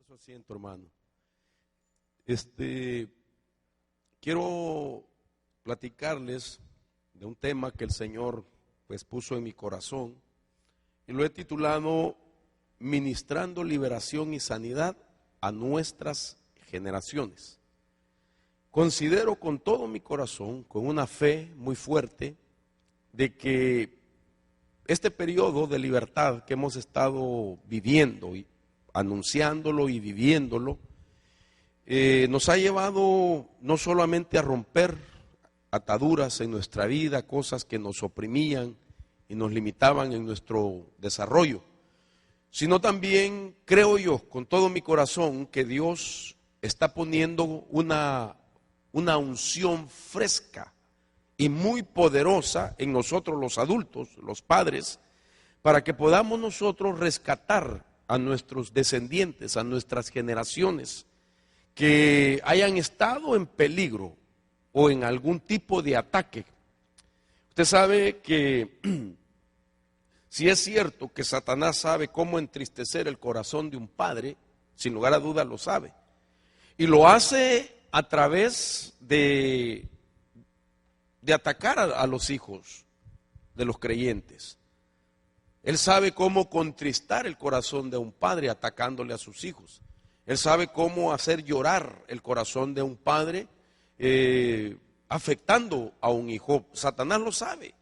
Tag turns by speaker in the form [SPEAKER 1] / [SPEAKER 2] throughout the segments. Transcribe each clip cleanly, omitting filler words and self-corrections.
[SPEAKER 1] Su asiento, hermano. Quiero platicarles de un tema que el Señor pues puso en mi corazón y lo he titulado Ministrando liberación y sanidad a nuestras generaciones. Considero con todo mi corazón, con una fe muy fuerte, de que este periodo de libertad que hemos estado viviendo y anunciándolo y viviéndolo, nos ha llevado no solamente a romper ataduras en nuestra vida, cosas que nos oprimían y nos limitaban en nuestro desarrollo, sino también creo yo con todo mi corazón que Dios está poniendo una unción fresca y muy poderosa en nosotros los adultos, los padres, para que podamos nosotros rescatar a nuestros descendientes, a nuestras generaciones que hayan estado en peligro o en algún tipo de ataque. Usted sabe que si es cierto que Satanás sabe cómo entristecer el corazón de un padre, sin lugar a dudas lo sabe, y lo hace a través de atacar a los hijos de los creyentes. Él sabe cómo contristar el corazón de un padre atacándole a sus hijos. Él sabe cómo hacer llorar el corazón de un padre afectando a un hijo. Satanás lo sabe.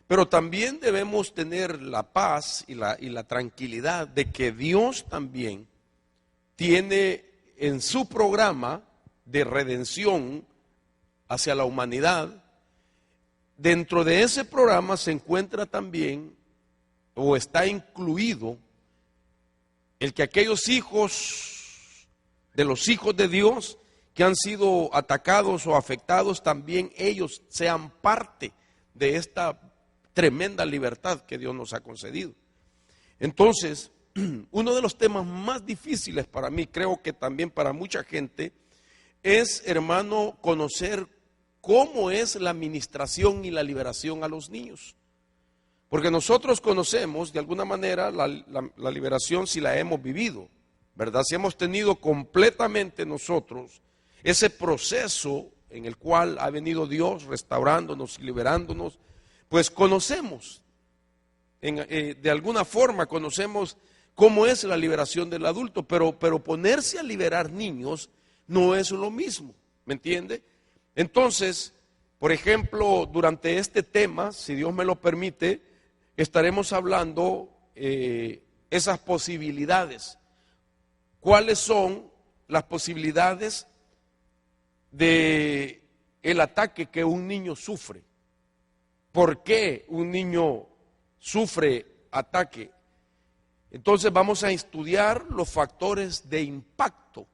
[SPEAKER 1] Pero también debemos tener la paz y la tranquilidad de que Dios también tiene en su programa de redención hacia la humanidad. Dentro de ese programa se encuentra también, o está incluido, el que aquellos hijos de los hijos de Dios que han sido atacados o afectados, también ellos sean parte de esta tremenda libertad que Dios nos ha concedido. Entonces, uno de los temas más difíciles para mí, creo que también para mucha gente, es, hermano, conocer cómo es la administración y la liberación a los niños. Porque nosotros conocemos de alguna manera la liberación si la hemos vivido, ¿verdad? Si hemos tenido completamente nosotros ese proceso en el cual ha venido Dios restaurándonos y liberándonos, pues conocemos, de alguna forma conocemos cómo es la liberación del adulto, pero ponerse a liberar niños no es lo mismo, ¿me entiende? Entonces, por ejemplo, durante este tema, si Dios me lo permite, estaremos hablando esas posibilidades. ¿Cuáles son las posibilidades de el ataque que un niño sufre? ¿Por qué un niño sufre ataque? Entonces vamos a estudiar los factores de impacto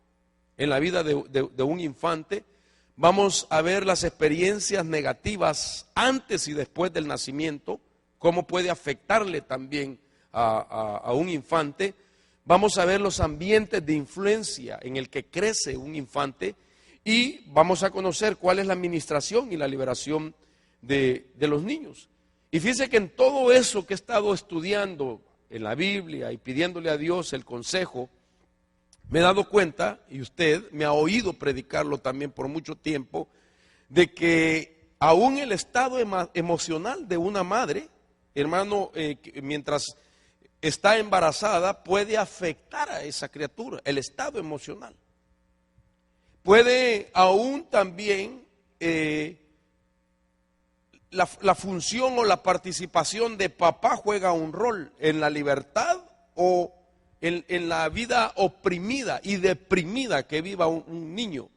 [SPEAKER 1] en la vida de un infante. Vamos a ver las experiencias negativas antes y después del nacimiento, cómo puede afectarle también a un infante. Vamos a ver los ambientes de influencia en el que crece un infante y vamos a conocer cuál es la administración y la liberación de los niños. Y fíjese que en todo eso que he estado estudiando en la Biblia y pidiéndole a Dios el consejo, me he dado cuenta, y usted me ha oído predicarlo también por mucho tiempo, de que aún el estado emocional de una madre, hermano, mientras está embarazada, puede afectar a esa criatura, el estado emocional. Puede aún también la función o la participación de papá juega un rol en la libertad o en la vida oprimida y deprimida que viva un niño.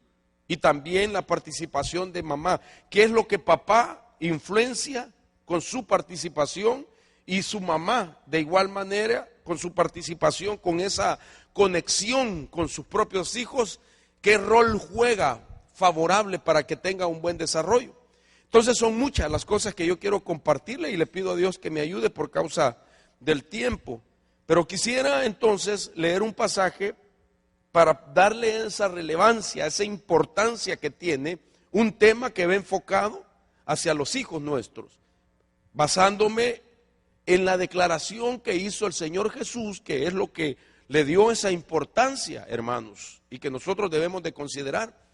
[SPEAKER 1] Y también la participación de mamá. ¿Qué es lo que papá influencia con su participación y su mamá de igual manera con su participación, con esa conexión con sus propios hijos? ¿Qué rol juega favorable para que tenga un buen desarrollo? Entonces son muchas las cosas que yo quiero compartirle y le pido a Dios que me ayude por causa del tiempo. Pero quisiera entonces leer un pasaje para darle esa relevancia, esa importancia que tiene un tema que va enfocado hacia los hijos nuestros, basándome en la declaración que hizo el Señor Jesús, que es lo que le dio esa importancia, hermanos, y que nosotros debemos de considerar.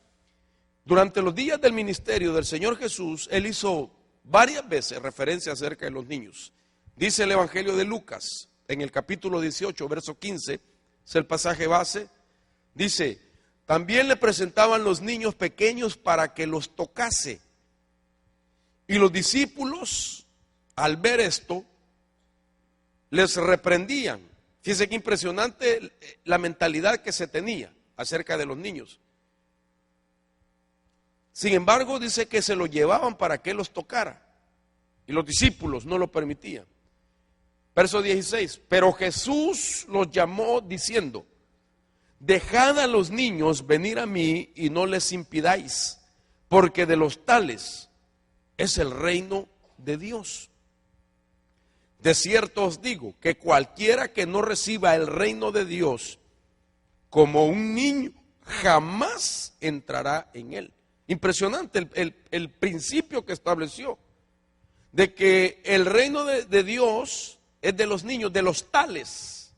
[SPEAKER 1] Durante los días del ministerio del Señor Jesús, Él hizo varias veces referencia acerca de los niños. Dice el Evangelio de Lucas, en el capítulo 18, verso 15, es el pasaje base, dice: también le presentaban los niños pequeños para que los tocase. Y los discípulos, al ver esto, les reprendían. Fíjense qué impresionante la mentalidad que se tenía acerca de los niños. Sin embargo, dice que se los llevaban para que los tocara. Y los discípulos no lo permitían. Verso 16, pero Jesús los llamó diciendo: dejad a los niños venir a mí y no les impidáis, porque de los tales es el reino de Dios. De cierto os digo que cualquiera que no reciba el reino de Dios como un niño, jamás entrará en él. Impresionante el principio que estableció, de que el reino de Dios es de los niños, de los tales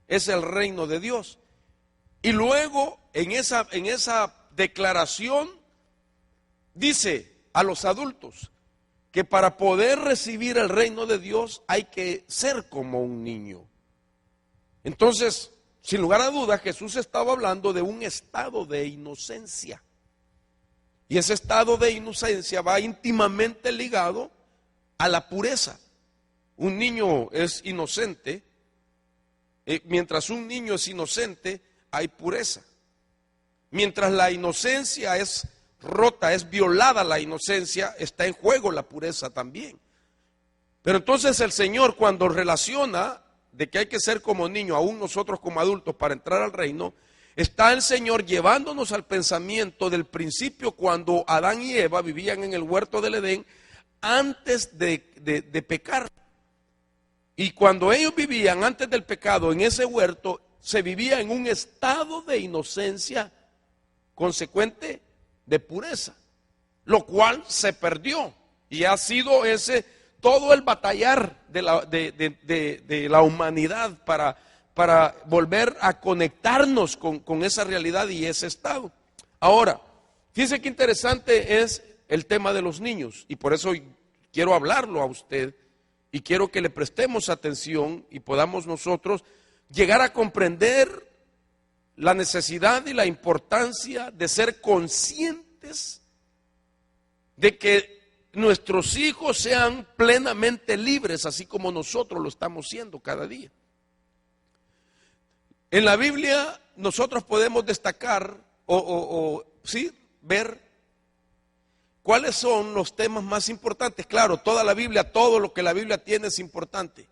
[SPEAKER 1] es el reino de Dios. Y luego en esa declaración dice a los adultos que para poder recibir el reino de Dios hay que ser como un niño. Entonces, sin lugar a dudas, Jesús estaba hablando de un estado de inocencia. Y ese estado de inocencia va íntimamente ligado a la pureza. Un niño es inocente, mientras un niño es inocente, hay pureza. Mientras la inocencia es rota, es violada la inocencia, está en juego la pureza también. Pero entonces el Señor, cuando relaciona de que hay que ser como niño, aún nosotros como adultos, para entrar al reino, está el Señor llevándonos al pensamiento del principio cuando Adán y Eva vivían en el huerto del Edén antes de pecar. Y cuando ellos vivían antes del pecado en ese huerto, se vivía en un estado de inocencia consecuente de pureza, lo cual se perdió y ha sido ese todo el batallar de la humanidad para volver a conectarnos con esa realidad y ese estado. Ahora, fíjese qué interesante es el tema de los niños, y por eso quiero hablarlo a usted y quiero que le prestemos atención y podamos nosotros llegar a comprender la necesidad y la importancia de ser conscientes de que nuestros hijos sean plenamente libres, así como nosotros lo estamos siendo cada día. En la Biblia nosotros podemos destacar sí, ver cuáles son los temas más importantes. Claro, toda la Biblia, todo lo que la Biblia tiene es importante.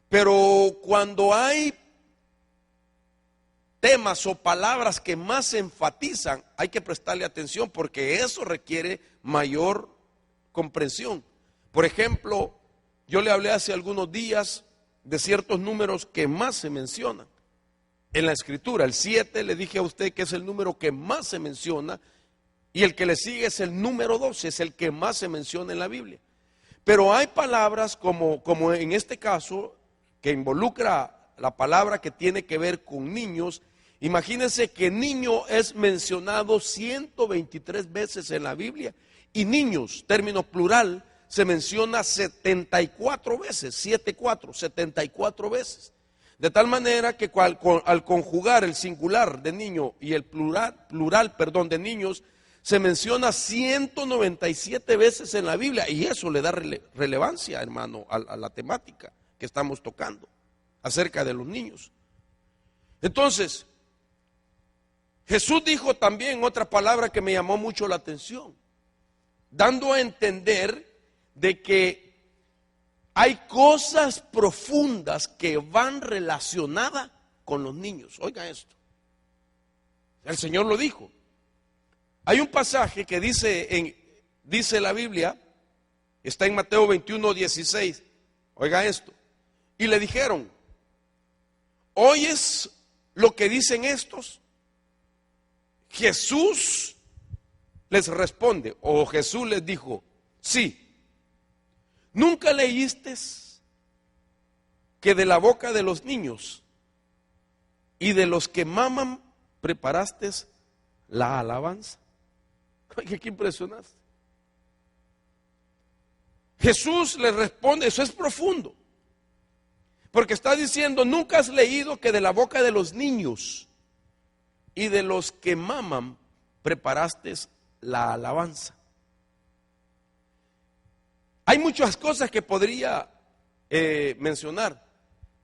[SPEAKER 1] Pero cuando hay temas o palabras que más se enfatizan, hay que prestarle atención porque eso requiere mayor comprensión. Por ejemplo, yo le hablé hace algunos días de ciertos números que más se mencionan en la Escritura. El 7 le dije a usted que es el número que más se menciona y el que le sigue es el número 12, es el que más se menciona en la Biblia. Pero hay palabras como en este caso que involucra la palabra que tiene que ver con niños. Imagínense que niño es mencionado 123 veces en la Biblia y niños, término plural, se menciona 74 veces, 74 veces. De tal manera que al conjugar el singular de niño y el plural de niños, se menciona 197 veces en la Biblia y eso le da relevancia, hermano, a la temática que estamos tocando acerca de los niños. Entonces, Jesús dijo también otra palabra que me llamó mucho la atención, dando a entender de que hay cosas profundas que van relacionadas con los niños. Oiga esto, el Señor lo dijo. Hay un pasaje que dice la Biblia, está en Mateo 21:16. Oiga esto. Y le dijeron: ¿oyes lo que dicen estos? Jesús les responde, o Jesús les dijo: sí. ¿Nunca leíste que de la boca de los niños y de los que maman preparaste la alabanza. Oye, qué impresionante. Jesús le responde, eso es profundo, porque está diciendo, nunca has leído que de la boca de los niños y de los que maman preparaste la alabanza. Hay muchas cosas que podría mencionar.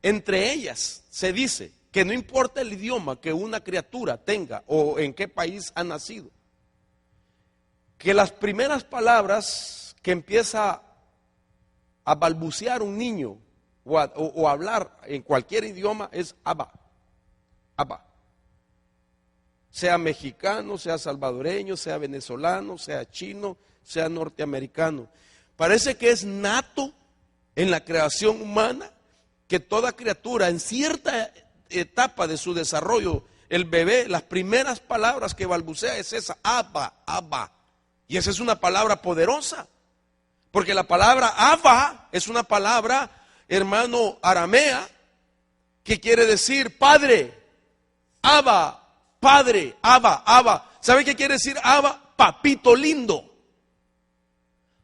[SPEAKER 1] Entre ellas se dice que no importa el idioma que una criatura tenga o en qué país ha nacido, que las primeras palabras que empieza a balbucear un niño o a hablar en cualquier idioma es Abba, Abba. Sea mexicano, sea salvadoreño, sea venezolano, sea chino, sea norteamericano. Parece que es nato en la creación humana que toda criatura en cierta etapa de su desarrollo, el bebé, las primeras palabras que balbucea es esa, Abba, Abba. Y esa es una palabra poderosa, porque la palabra Abba es una palabra, hermano, aramea, que quiere decir padre, Abba, padre, Abba, Abba. ¿Sabe qué quiere decir Abba? Papito lindo.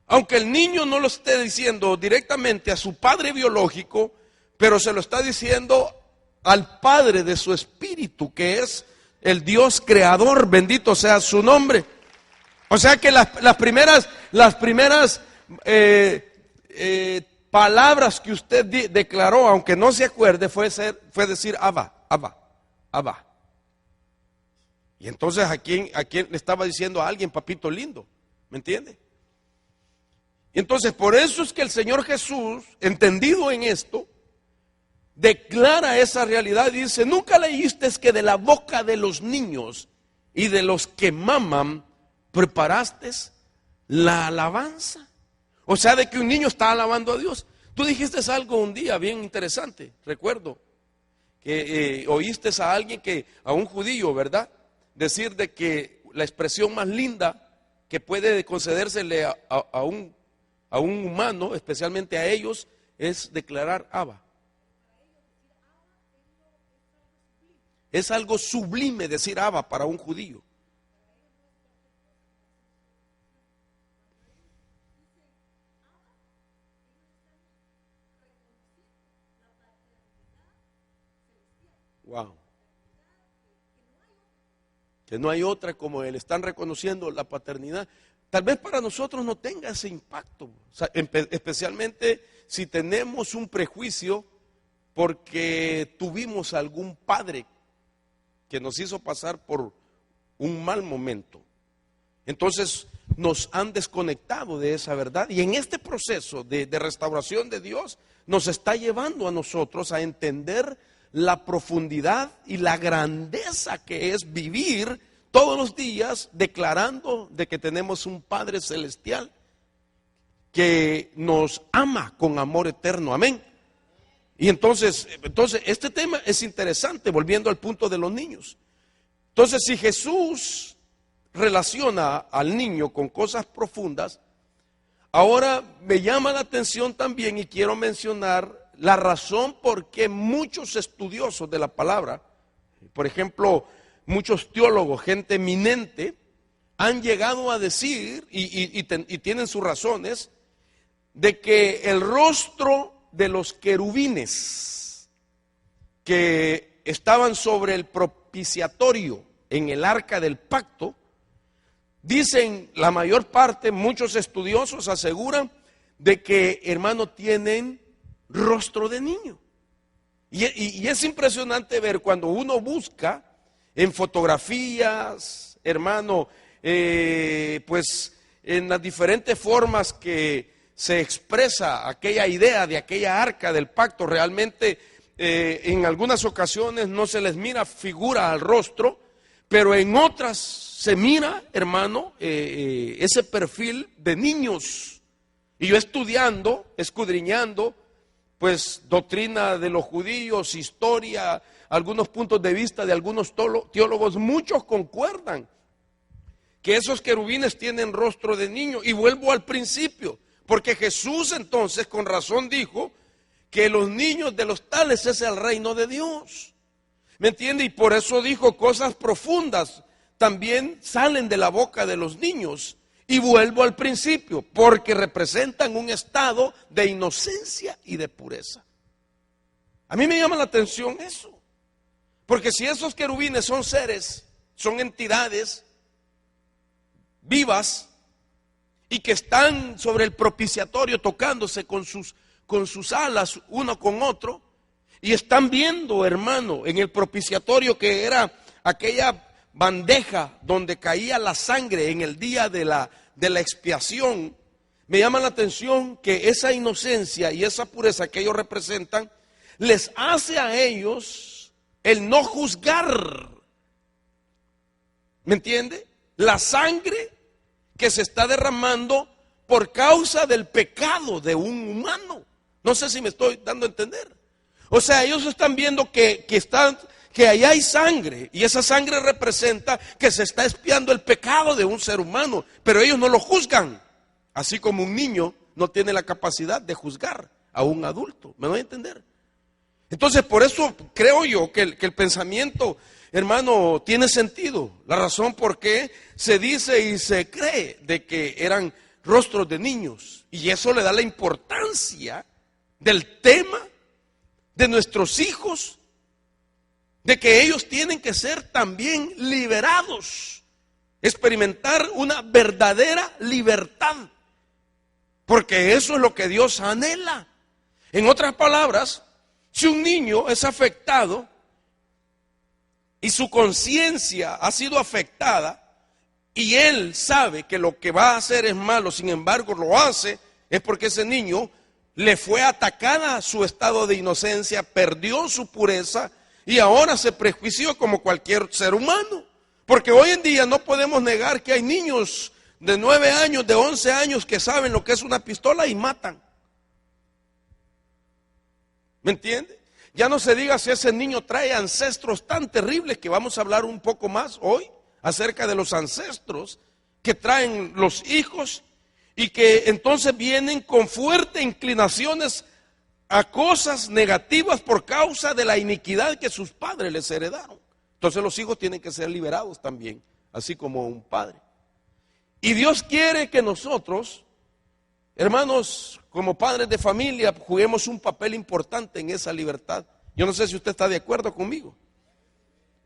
[SPEAKER 1] Aunque el niño no lo esté diciendo directamente a su padre biológico, pero se lo está diciendo al Padre de su espíritu, que es el Dios creador, bendito sea su nombre. O sea que las primeras palabras que usted declaró, aunque no se acuerde, fue decir Abba, Abba, Abba. Y entonces ¿a quién le estaba diciendo a alguien papito lindo? ¿Me entiende? Entonces por eso es que el Señor Jesús, entendido en esto, declara esa realidad y dice, nunca leíste que de la boca de los niños y de los que maman preparaste la alabanza. O sea, de que un niño está alabando a Dios. Tú dijiste algo un día bien interesante, recuerdo, que oíste a alguien, a un judío, ¿verdad? Decir de que la expresión más linda que puede concedérsele a un humano, especialmente a ellos, es declarar Abba. Es algo sublime decir Abba para un judío. Wow. Que no hay otra como él. Están reconociendo la paternidad. Tal vez para nosotros no tenga ese impacto, o sea, especialmente si tenemos un prejuicio porque tuvimos algún padre que nos hizo pasar por un mal momento. Entonces nos han desconectado de esa verdad, y en este proceso de restauración de Dios nos está llevando a nosotros a entender la profundidad y la grandeza que es vivir todos los días declarando de que tenemos un Padre celestial que nos ama con amor eterno. Amén. Y entonces este tema es interesante, volviendo al punto de los niños. Entonces, si Jesús relaciona al niño con cosas profundas, ahora me llama la atención también, y quiero mencionar la razón por qué muchos estudiosos de la palabra, por ejemplo, muchos teólogos, gente eminente, han llegado a decir, y tienen sus razones, de que el rostro de los querubines que estaban sobre el propiciatorio en el arca del pacto, dicen la mayor parte, muchos estudiosos aseguran de que, hermano, tienen rostro de niño. Y es impresionante ver cuando uno busca en fotografías, hermano, pues en las diferentes formas que se expresa aquella idea de aquella arca del pacto. Realmente en algunas ocasiones no se les mira figura al rostro, pero en otras se mira, hermano, ese perfil de niños. Y yo estudiando, escudriñando, pues doctrina de los judíos, historia, algunos puntos de vista de algunos teólogos, muchos concuerdan que esos querubines tienen rostro de niño. Y vuelvo al principio, porque Jesús entonces con razón dijo que los niños de los tales es el reino de Dios. ¿Me entiende? Y por eso dijo, cosas profundas también salen de la boca de los niños. Y vuelvo al principio, porque representan un estado de inocencia y de pureza. A mí me llama la atención eso. Porque si esos querubines son seres, son entidades vivas y que están sobre el propiciatorio tocándose con sus alas uno con otro, y están viendo, hermano, en el propiciatorio, que era aquella bandeja donde caía la sangre en el día de la expiación, me llama la atención que esa inocencia y esa pureza que ellos representan les hace a ellos el no juzgar. ¿Me entiende? La sangre que se está derramando por causa del pecado de un humano. No sé si me estoy dando a entender. O sea, ellos están viendo que ahí hay sangre, y esa sangre representa que se está expiando el pecado de un ser humano, pero ellos no lo juzgan, así como un niño no tiene la capacidad de juzgar a un adulto. ¿Me doy a entender? Entonces, por eso creo yo que el pensamiento, hermano, tiene sentido. La razón por qué se dice y se cree de que eran rostros de niños, y eso le da la importancia del tema de nuestros hijos, de que ellos tienen que ser también liberados, experimentar una verdadera libertad, porque eso es lo que Dios anhela. En otras palabras, si un niño es afectado y su conciencia ha sido afectada y él sabe que lo que va a hacer es malo, sin embargo lo hace, es porque ese niño le fue atacada su estado de inocencia, perdió su pureza y ahora se prejuició como cualquier ser humano. Porque hoy en día no podemos negar que hay niños de 9 años, de 11 años que saben lo que es una pistola y matan. ¿Me entiende? Ya no se diga si ese niño trae ancestros tan terribles, que vamos a hablar un poco más hoy acerca de los ancestros que traen los hijos y que entonces vienen con fuertes inclinaciones a cosas negativas por causa de la iniquidad que sus padres les heredaron. Entonces los hijos tienen que ser liberados también, así como un padre. Y Dios quiere que nosotros, hermanos, como padres de familia, juguemos un papel importante en esa libertad. Yo no sé si usted está de acuerdo conmigo.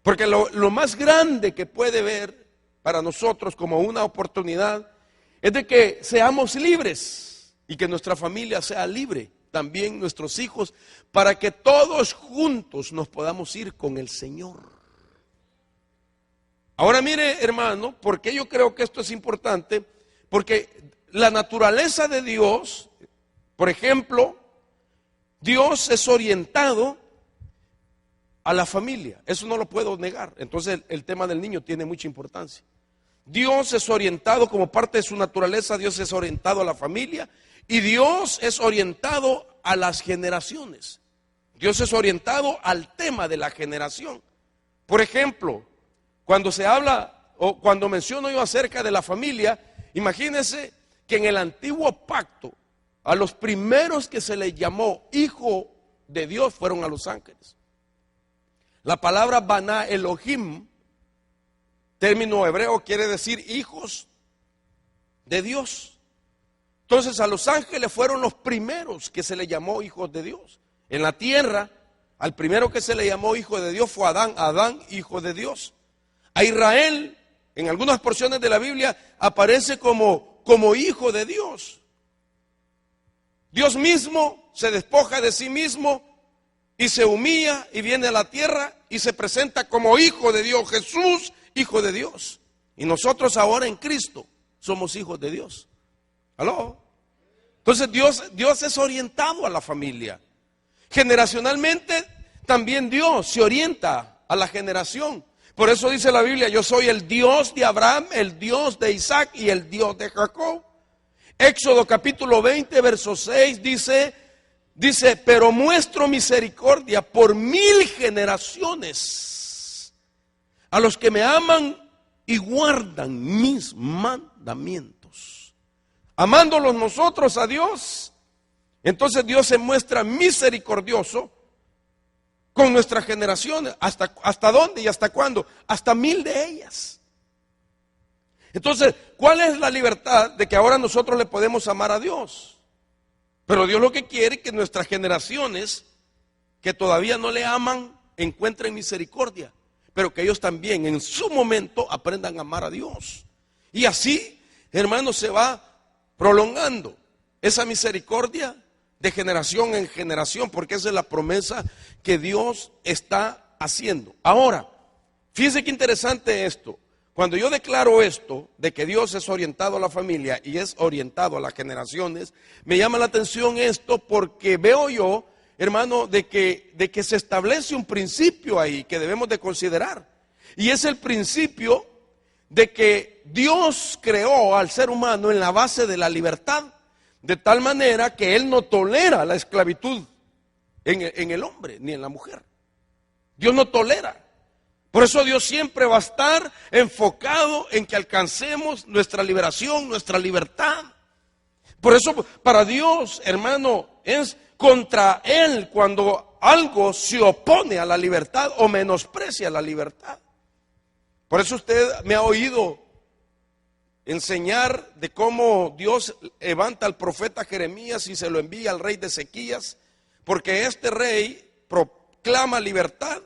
[SPEAKER 1] Porque lo más grande que puede ver para nosotros como una oportunidad es de que seamos libres y que nuestra familia sea libre, también nuestros hijos, para que todos juntos nos podamos ir con el Señor. Ahora mire, hermano, porque yo creo que esto es importante, porque la naturaleza de Dios, por ejemplo, Dios es orientado a la familia, eso no lo puedo negar. Entonces el tema del niño tiene mucha importancia. Dios es orientado como parte de su naturaleza, Dios es orientado a la familia y Dios es orientado a las generaciones. Dios es orientado al tema de la generación. Por ejemplo, cuando se habla o cuando menciono yo acerca de la familia, imagínense que en el antiguo pacto a los primeros que se les llamó hijo de Dios fueron a los ángeles. La palabra Baná Elohim, término hebreo, quiere decir hijos de Dios. Entonces a los ángeles fueron los primeros que se les llamó hijos de Dios. En la tierra, al primero que se le llamó hijo de Dios fue Adán, Adán, hijo de Dios. A Israel, en algunas porciones de la Biblia, aparece como hijo de Dios. Dios mismo se despoja de sí mismo y se humilla y viene a la tierra y se presenta como hijo de Dios. Jesús, hijo de Dios. Y nosotros ahora en Cristo somos hijos de Dios. ¿Aló? Entonces Dios es orientado a la familia. Generacionalmente también Dios se orienta a la generación. Por eso dice la Biblia, yo soy el Dios de Abraham, el Dios de Isaac y el Dios de Jacob. Éxodo capítulo 20, verso 6 dice, pero muestro misericordia por 1000 generaciones a los que me aman y guardan mis mandamientos. Amándolos nosotros a Dios, entonces Dios se muestra misericordioso con nuestras generaciones. ¿Hasta dónde y hasta cuándo? Hasta 1000 de ellas. Entonces, ¿cuál es la libertad de que ahora nosotros le podemos amar a Dios? Pero Dios lo que quiere es que nuestras generaciones que todavía no le aman encuentren misericordia, pero que ellos también en su momento aprendan a amar a Dios. Y así, hermanos, se va prolongando esa misericordia de generación en generación, porque esa es la promesa que Dios está haciendo. Ahora, fíjense qué interesante esto. Cuando yo declaro esto, de que Dios es orientado a la familia y es orientado a las generaciones, me llama la atención esto porque veo yo, hermano, de que se establece un principio ahí que debemos de considerar. Y es el principio de que Dios creó al ser humano en la base de la libertad, de tal manera que Él no tolera la esclavitud en el hombre ni en la mujer. Dios no tolera. Por eso Dios siempre va a estar enfocado en que alcancemos nuestra liberación, nuestra libertad. Por eso para Dios, hermano, es contra Él cuando algo se opone a la libertad o menosprecia la libertad. Por eso usted me ha oído enseñar de cómo Dios levanta al profeta Jeremías y se lo envía al rey de Ezequías, porque este rey proclama libertad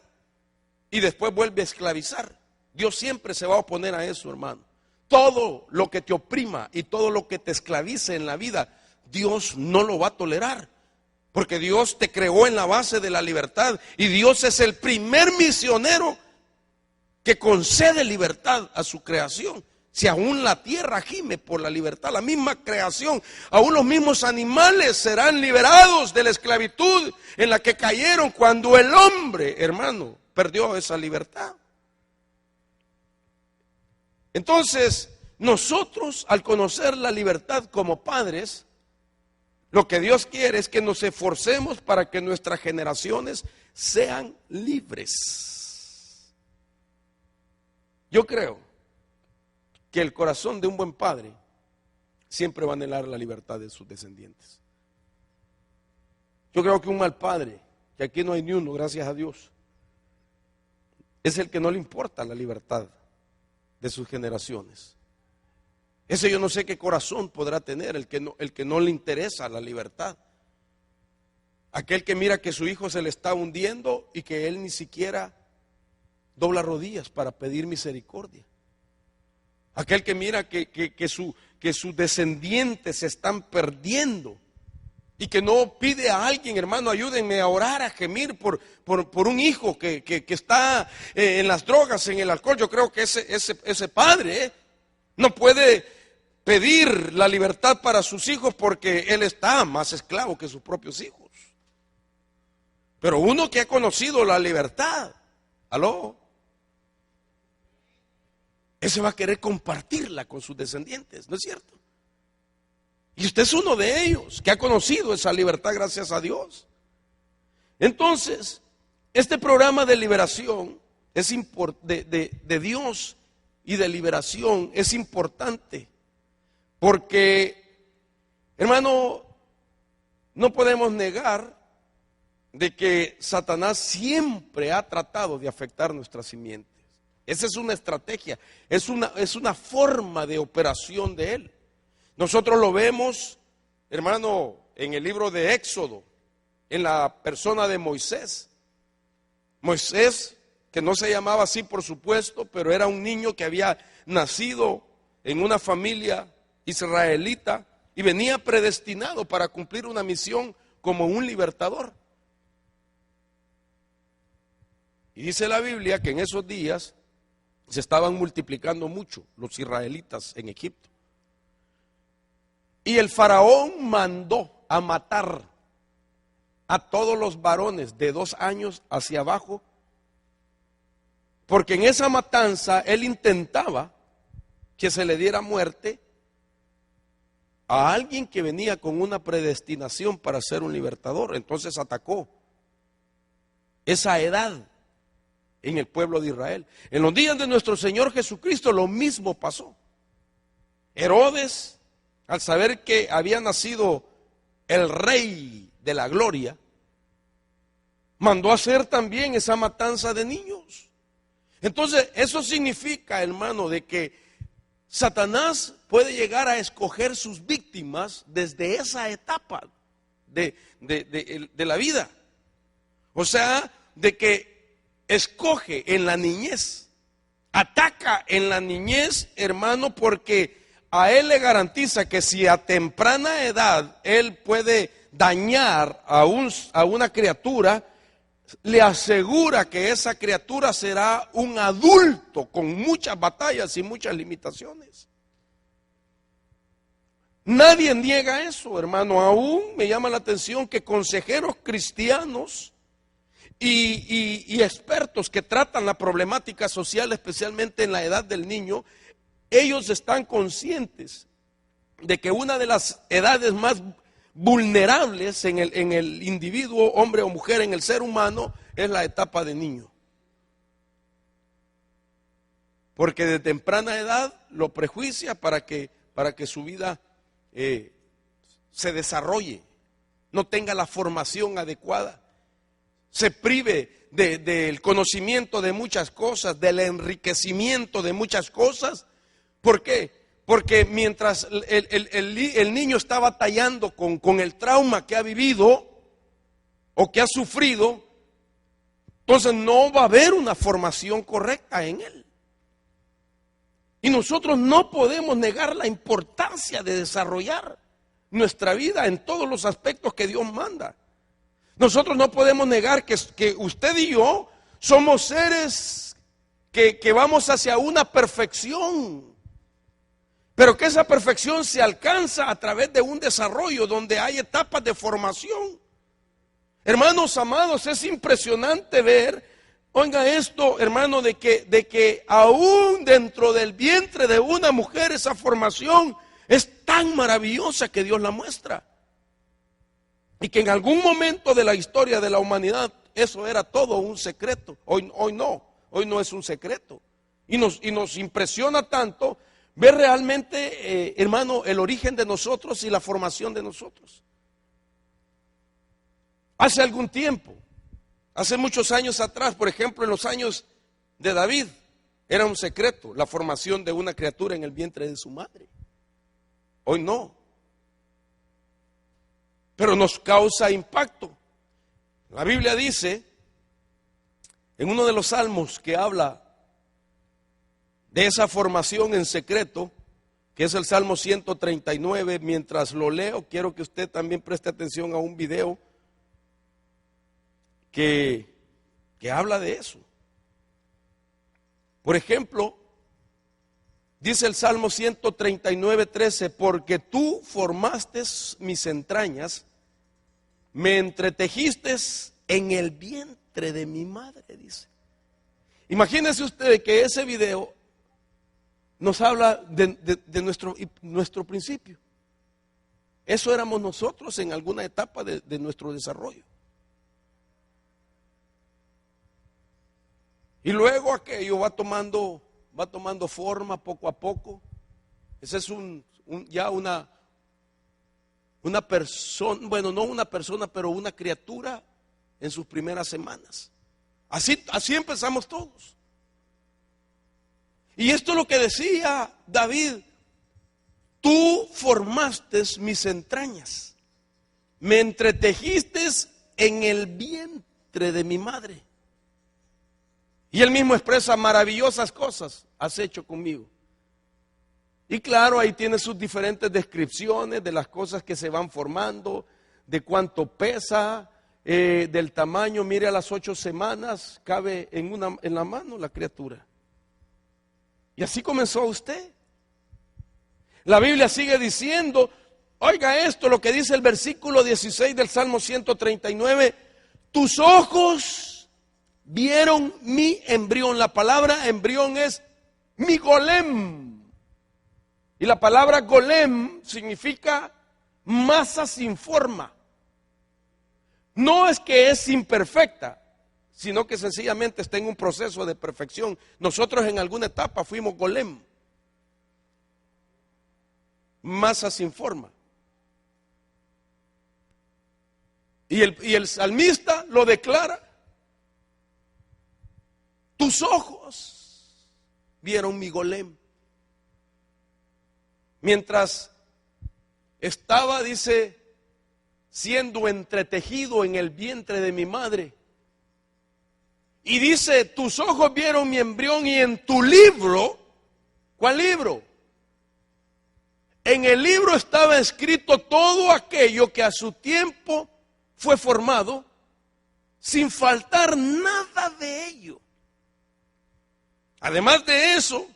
[SPEAKER 1] y después vuelve a esclavizar. Dios siempre se va a oponer a eso, hermano. Todo lo que te oprima y todo lo que te esclavice en la vida, Dios no lo va a tolerar. Porque Dios te creó en la base de la libertad y Dios es el primer misionero que concede libertad a su creación. Si aún la tierra gime por la libertad, la misma creación, aún los mismos animales serán liberados de la esclavitud en la que cayeron cuando el hombre, hermano, perdió esa libertad. Entonces, nosotros al conocer la libertad como padres, lo que Dios quiere es que nos esforcemos para que nuestras generaciones sean libres. Yo creo que el corazón de un buen padre siempre va a anhelar la libertad de sus descendientes. Yo creo que un mal padre, que aquí no hay ni uno, gracias a Dios, es el que no le importa la libertad de sus generaciones. Ese yo no sé qué corazón podrá tener el que no le interesa la libertad. Aquel que mira que su hijo se le está hundiendo y que él ni siquiera dobla rodillas para pedir misericordia. Aquel que mira que sus descendientes se están perdiendo y que no pide a alguien, hermano, ayúdenme a orar, a gemir por un hijo que está en las drogas, en el alcohol. Yo creo que ese padre no puede pedir la libertad para sus hijos porque él está más esclavo que sus propios hijos. Pero uno que ha conocido la libertad, ¿aló? Ese va a querer compartirla con sus descendientes, ¿no es cierto? Y usted es uno de ellos que ha conocido esa libertad, gracias a Dios. Entonces, este programa de liberación de Dios y de liberación es importante porque, hermano, no podemos negar de que Satanás siempre ha tratado de afectar nuestras simientes. Esa es una estrategia, es una forma de operación de él. Nosotros lo vemos, hermano, en el libro de Éxodo, en la persona de Moisés. Moisés, que no se llamaba así por supuesto, pero era un niño que había nacido en una familia israelita y venía predestinado para cumplir una misión como un libertador. Y dice la Biblia que en esos días se estaban multiplicando mucho los israelitas en Egipto. Y el faraón mandó a matar a todos los varones de 2 años hacia abajo, porque en esa matanza él intentaba que se le diera muerte a alguien que venía con una predestinación para ser un libertador. Entonces atacó esa edad en el pueblo de Israel. En los días de nuestro Señor Jesucristo lo mismo pasó. Herodes, al saber que había nacido el rey de la gloria, mandó a hacer también esa matanza de niños. Entonces, eso significa, hermano, de que Satanás puede llegar a escoger sus víctimas desde esa etapa de la vida. O sea, de que escoge en la niñez, ataca en la niñez, hermano, porque a él le garantiza que si a temprana edad él puede dañar a una criatura, le asegura que esa criatura será un adulto con muchas batallas y muchas limitaciones. Nadie niega eso, hermano. Aún me llama la atención que consejeros cristianos y expertos que tratan la problemática social, especialmente en la edad del niño, ellos están conscientes de que una de las edades más vulnerables en el individuo, hombre o mujer, en el ser humano, es la etapa de niño. Porque de temprana edad lo prejuicia para que su vida se desarrolle, no tenga la formación adecuada, se prive del conocimiento de muchas cosas, del enriquecimiento de muchas cosas. ¿Por qué? Porque mientras el niño está batallando con el trauma que ha vivido o que ha sufrido, entonces no va a haber una formación correcta en él. Y nosotros no podemos negar la importancia de desarrollar nuestra vida en todos los aspectos que Dios manda. Nosotros no podemos negar que usted y yo somos seres que vamos hacia una perfección. Pero que esa perfección se alcanza a través de un desarrollo donde hay etapas de formación. Hermanos amados, es impresionante ver, oiga esto, hermano, de que aún dentro del vientre de una mujer esa formación es tan maravillosa que Dios la muestra. Y que en algún momento de la historia de la humanidad eso era todo un secreto. Hoy no es un secreto. Y nos impresiona tanto ver realmente, hermano, el origen de nosotros y la formación de nosotros. Hace algún tiempo, hace muchos años atrás, por ejemplo, en los años de David, era un secreto la formación de una criatura en el vientre de su madre. Hoy no. Pero nos causa impacto. La Biblia dice, en uno de los salmos que habla de esa formación en secreto, que es el Salmo 139, mientras lo leo, quiero que usted también preste atención a un video que habla de eso. Por ejemplo, dice el Salmo 139, 13, porque tú formaste mis entrañas, me entretejiste en el vientre de mi madre, dice. Imagínense ustedes que ese video nos habla de nuestro principio. Eso éramos nosotros en alguna etapa de nuestro desarrollo. Y luego aquello va tomando forma poco a poco. Esa es ya una persona, bueno, no una persona, pero una criatura en sus primeras semanas. Así empezamos todos. Y esto es lo que decía David: tú formaste mis entrañas, me entretejiste en el vientre de mi madre. Y él mismo expresa: maravillosas cosas has hecho conmigo. Y claro, ahí tiene sus diferentes descripciones de las cosas que se van formando, de cuánto pesa, del tamaño. Mire, a las 8 semanas cabe en la mano la criatura. Y así comenzó usted. La Biblia sigue diciendo, oiga esto, lo que dice el versículo 16 del Salmo 139, tus ojos vieron mi embrión. La palabra embrión es mi golem. Y la palabra golem significa masa sin forma. No es que es imperfecta, sino que sencillamente está en un proceso de perfección. Nosotros en alguna etapa fuimos golem. Masa sin forma. Y el salmista lo declara tus ojos vieron mi Golem. Mientras estaba, dice, siendo entretejido en el vientre de mi madre. Y dice, tus ojos vieron mi embrión y en tu libro, ¿cuál libro? En el libro estaba escrito todo aquello que a su tiempo fue formado, sin faltar nada de ello. Además de eso,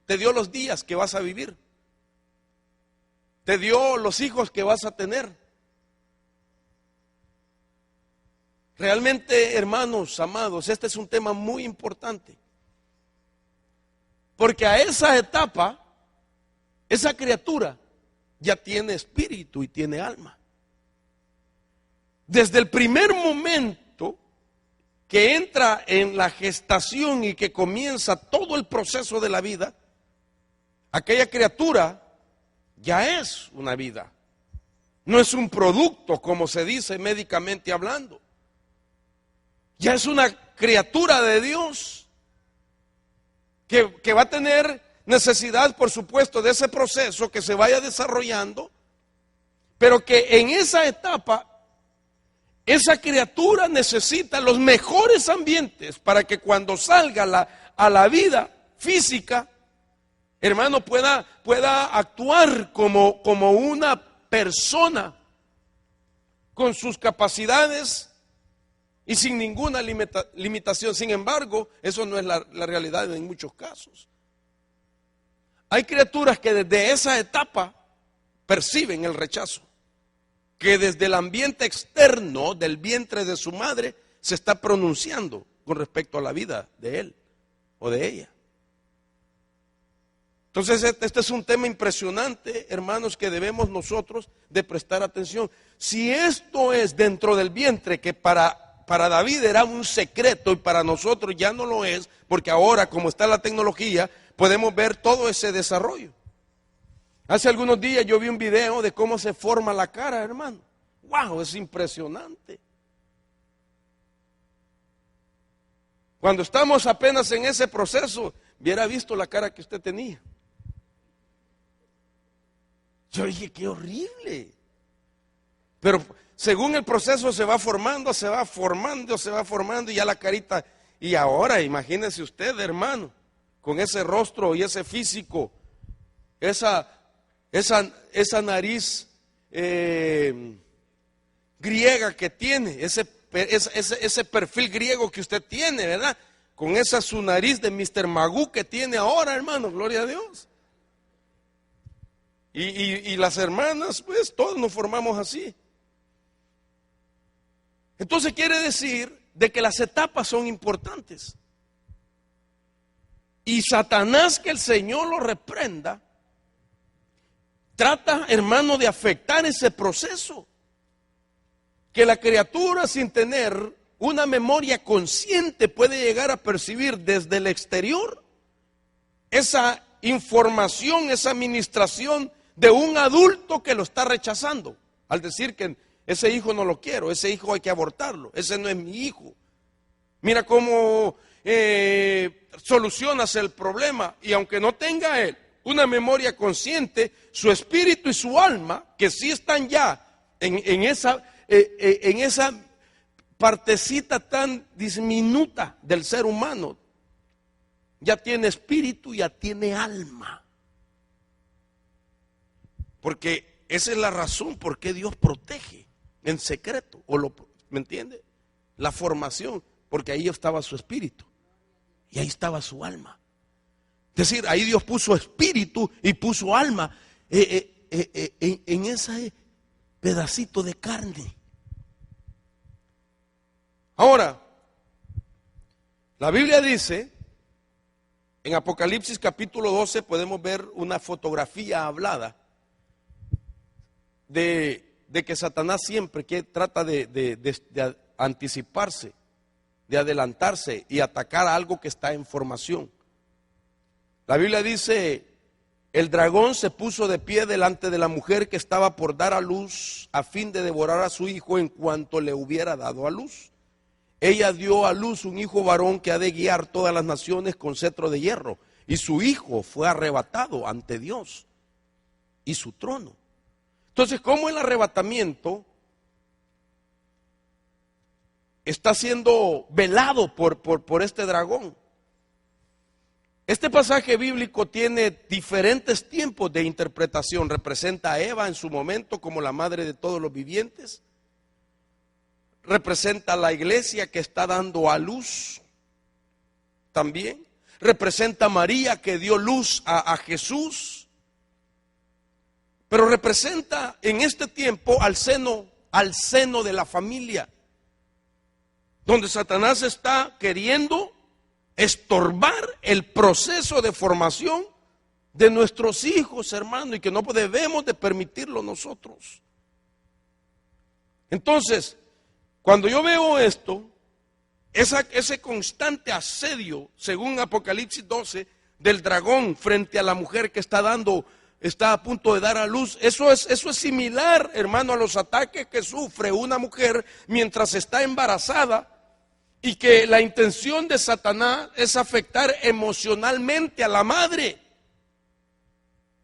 [SPEAKER 1] te dio los días que vas a vivir. Te dio los hijos que vas a tener. Realmente, hermanos amados, este es un tema muy importante. Porque a esa etapa, esa criatura ya tiene espíritu y tiene alma. Desde el primer momento que entra en la gestación y que comienza todo el proceso de la vida, aquella criatura ya es una vida. No es un producto, como se dice médicamente hablando. Ya es una criatura de Dios que va a tener necesidad, por supuesto, de ese proceso que se vaya desarrollando, pero que en esa etapa, esa criatura necesita los mejores ambientes para que cuando salga a la vida física, hermano, pueda actuar como una persona con sus capacidades y sin ninguna limitación. Sin embargo, eso no es la realidad en muchos casos. Hay criaturas que desde esa etapa perciben el rechazo, que desde el ambiente externo del vientre de su madre se está pronunciando con respecto a la vida de él o de ella. Entonces este es un tema impresionante, hermanos, que debemos nosotros de prestar atención. Si esto es dentro del vientre, que para David era un secreto y para nosotros ya no lo es, porque ahora como está la tecnología podemos ver todo ese desarrollo. Hace algunos días yo vi un video de cómo se forma la cara, hermano. ¡Wow! Es impresionante. Cuando estamos apenas en ese proceso, hubiera visto la cara que usted tenía. Yo dije, qué horrible. Pero según el proceso se va formando y ya la carita. Y ahora, imagínese usted, hermano, con ese rostro y ese físico, esa nariz griega que tiene, ese perfil griego que usted tiene, ¿verdad? Con esa su nariz de Mr. Magoo que tiene ahora, hermano, gloria a Dios. Y las hermanas, pues todos nos formamos así. Entonces quiere decir de que las etapas son importantes. Y Satanás, que el Señor lo reprenda, trata, hermano, de afectar ese proceso. Que la criatura, sin tener una memoria consciente, puede llegar a percibir desde el exterior esa información, esa administración de un adulto que lo está rechazando, al decir que ese hijo no lo quiero, ese hijo hay que abortarlo, ese no es mi hijo. Mira cómo solucionas el problema, y aunque no tenga él una memoria consciente, su espíritu y su alma, que sí están ya en esa partecita tan diminuta del ser humano, ya tiene espíritu, ya tiene alma. Porque esa es la razón por qué Dios protege en secreto, ¿me entiende? La formación, porque ahí estaba su espíritu y ahí estaba su alma. Es decir, ahí Dios puso espíritu y puso alma en ese pedacito de carne. Ahora, la Biblia dice, en Apocalipsis capítulo 12 podemos ver una fotografía hablada de que Satanás siempre trata de anticiparse, de adelantarse y atacar a algo que está en formación. La Biblia dice, el dragón se puso de pie delante de la mujer que estaba por dar a luz a fin de devorar a su hijo en cuanto le hubiera dado a luz. ella dio a luz un hijo varón que ha de guiar todas las naciones con cetro de hierro. Y su hijo fue arrebatado ante Dios y su trono. Entonces, ¿cómo el arrebatamiento está siendo velado por este dragón? Este pasaje bíblico tiene diferentes tiempos de interpretación. Representa a Eva en su momento como la madre de todos los vivientes. Representa a la iglesia que está dando a luz también. Representa a María que dio luz a Jesús. Pero representa en este tiempo al seno de la familia, donde Satanás está queriendo estorbar el proceso de formación de nuestros hijos, hermano, y que no debemos de permitirlo nosotros. Entonces, cuando yo veo esto, ese constante asedio, según Apocalipsis 12, del dragón frente a la mujer que está a punto de dar a luz, eso es similar, hermano, a los ataques que sufre una mujer mientras está embarazada. Y que la intención de Satanás es afectar emocionalmente a la madre,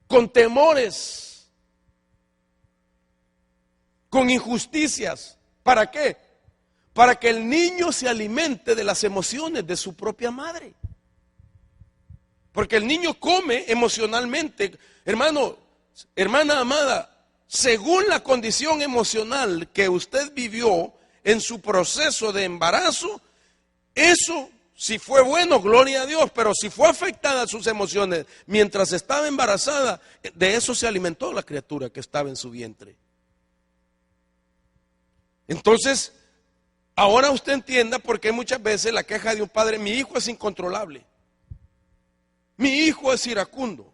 [SPEAKER 1] con temores, con injusticias. ¿Para qué? Para que el niño se alimente de las emociones de su propia madre. Porque el niño come emocionalmente. Hermano, hermana amada, según la condición emocional que usted vivió en su proceso de embarazo, eso, si fue bueno, gloria a Dios, pero si fue afectada sus emociones mientras estaba embarazada, de eso se alimentó la criatura que estaba en su vientre. Entonces, ahora usted entienda por qué muchas veces la queja de un padre: mi hijo es incontrolable, mi hijo es iracundo,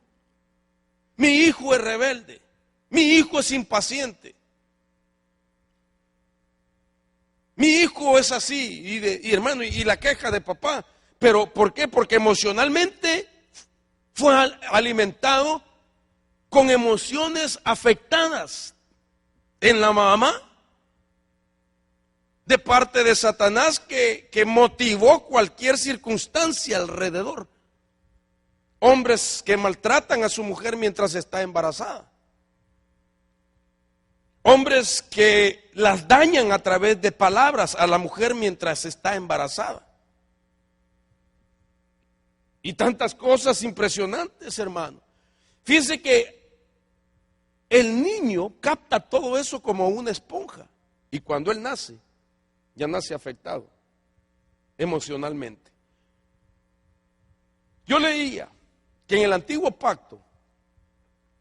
[SPEAKER 1] mi hijo es rebelde, mi hijo es impaciente. Mi hijo es así, y hermano, y la queja de papá. ¿Pero por qué? Porque emocionalmente fue alimentado con emociones afectadas en la mamá de parte de Satanás que motivó cualquier circunstancia alrededor. Hombres que maltratan a su mujer mientras está embarazada. Hombres que las dañan a través de palabras a la mujer mientras está embarazada. Y tantas cosas impresionantes, hermano. Fíjense que el niño capta todo eso como una esponja. Y cuando él nace, ya nace afectado emocionalmente. Yo leía que en el antiguo pacto,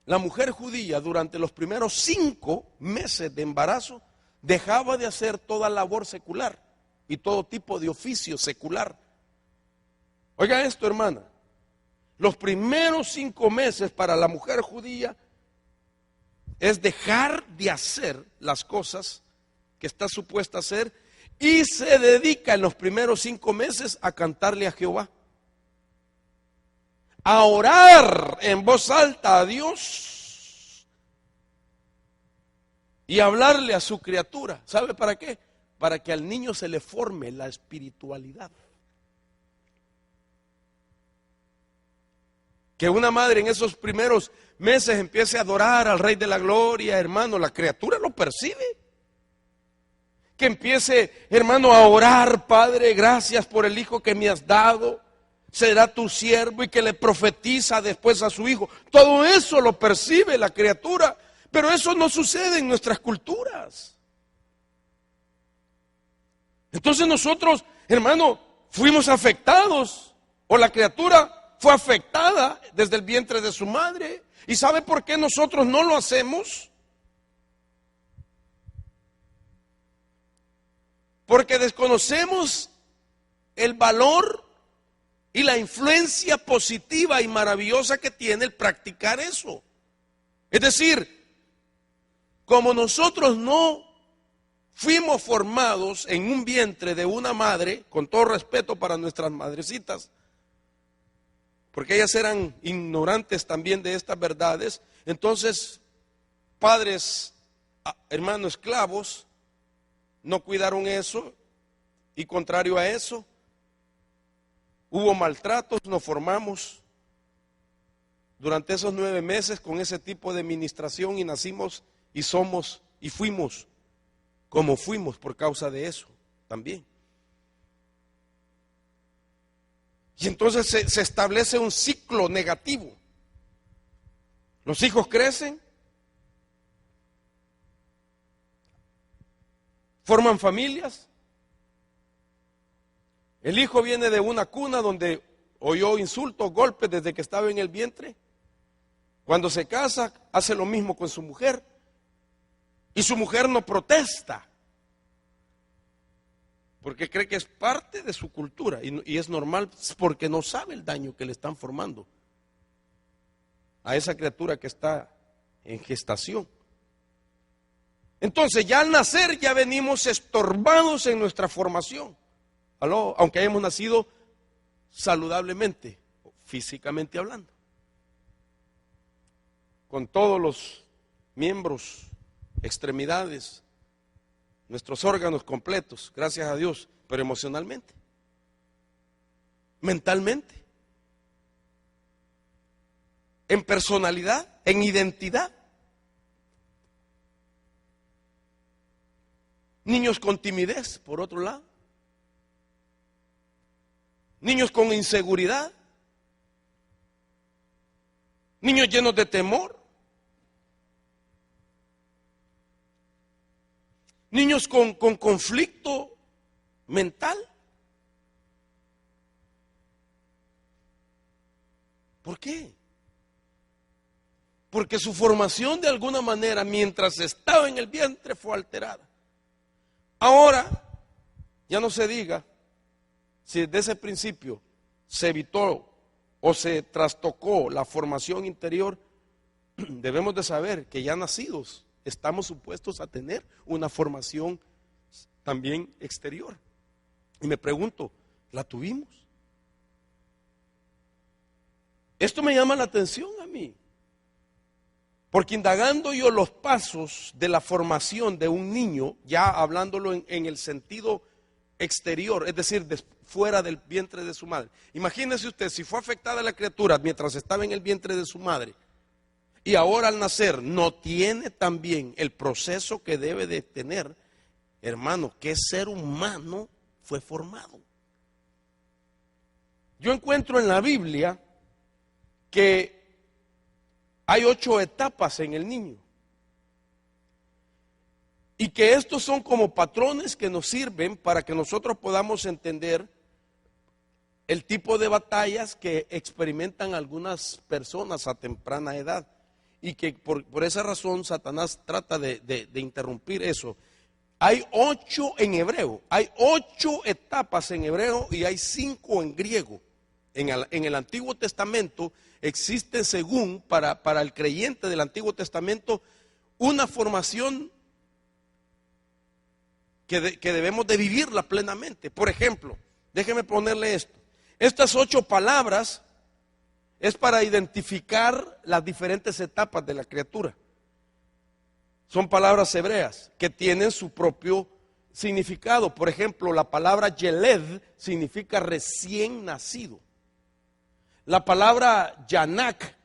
[SPEAKER 1] la mujer judía durante los primeros 5 meses de embarazo dejaba de hacer toda labor secular y todo tipo de oficio secular. Oiga esto, hermana, los primeros 5 meses para la mujer judía es dejar de hacer las cosas que está supuesta a hacer y se dedica en los primeros 5 meses a cantarle a Jehová, a orar en voz alta a Dios y hablarle a su criatura. ¿Sabe para qué? Para que al niño se le forme la espiritualidad. Que una madre en esos primeros meses empiece a adorar al Rey de la Gloria, hermano, la criatura lo percibe. Que empiece, hermano, a orar: Padre, gracias por el hijo que me has dado, será tu siervo, y que le profetiza después a su hijo. Todo eso lo percibe la criatura, pero eso no sucede en nuestras culturas. Entonces nosotros, hermano, fuimos afectados, o la criatura fue afectada desde el vientre de su madre. ¿Y sabe por qué nosotros no lo hacemos? Porque desconocemos el valor y la influencia positiva y maravillosa que tiene el practicar eso. Es decir, como nosotros no fuimos formados en un vientre de una madre, con todo respeto para nuestras madrecitas, porque ellas eran ignorantes también de estas verdades, entonces padres, hermanos esclavos, no cuidaron eso Y contrario a eso, hubo maltratos, nos formamos durante esos 9 meses con ese tipo de ministración y nacimos y somos y fuimos como fuimos por causa de eso también. Y entonces se establece un ciclo negativo. Los hijos crecen, forman familias. El hijo viene de una cuna donde oyó insultos, golpes desde que estaba en el vientre. Cuando se casa, hace lo mismo con su mujer. Y su mujer no protesta, porque cree que es parte de su cultura. Y es normal, porque no sabe el daño que le están formando a esa criatura que está en gestación. Entonces, ya al nacer, ya venimos estorbados en nuestra formación. Aunque hayamos nacido saludablemente, físicamente hablando, con todos los miembros, extremidades, nuestros órganos completos, gracias a Dios, pero emocionalmente, mentalmente, en personalidad, en identidad. Niños con timidez, por otro lado. Niños con inseguridad. Niños llenos de temor. Niños con conflicto mental. ¿Por qué? Porque su formación de alguna manera mientras estaba en el vientre fue alterada. Ahora, ya no se diga si desde ese principio se evitó o se trastocó la formación interior. Debemos de saber que ya nacidos estamos supuestos a tener una formación también exterior. Y me pregunto, ¿la tuvimos? Esto me llama la atención a mí, porque indagando yo los pasos de la formación de un niño, ya hablándolo en el sentido exterior, es decir, fuera del vientre de su madre. Imagínese usted, si fue afectada la criatura mientras estaba en el vientre de su madre, y ahora al nacer no tiene también el proceso que debe de tener, hermano, ¿qué ser humano fue formado? Yo encuentro en la Biblia que hay 8 etapas en el niño. Y que estos son como patrones que nos sirven para que nosotros podamos entender el tipo de batallas que experimentan algunas personas a temprana edad. Y que por esa razón Satanás trata de interrumpir eso. Hay 8 en hebreo, hay 8 etapas en hebreo y hay 5 en griego. En el Antiguo Testamento existe, según para el creyente del Antiguo Testamento, una formación que debemos de vivirla plenamente. Por ejemplo, déjeme ponerle esto. Estas 8 palabras es para identificar las diferentes etapas de la criatura. Son palabras hebreas que tienen su propio significado. Por ejemplo, la palabra Yeled significa recién nacido. La palabra Yanak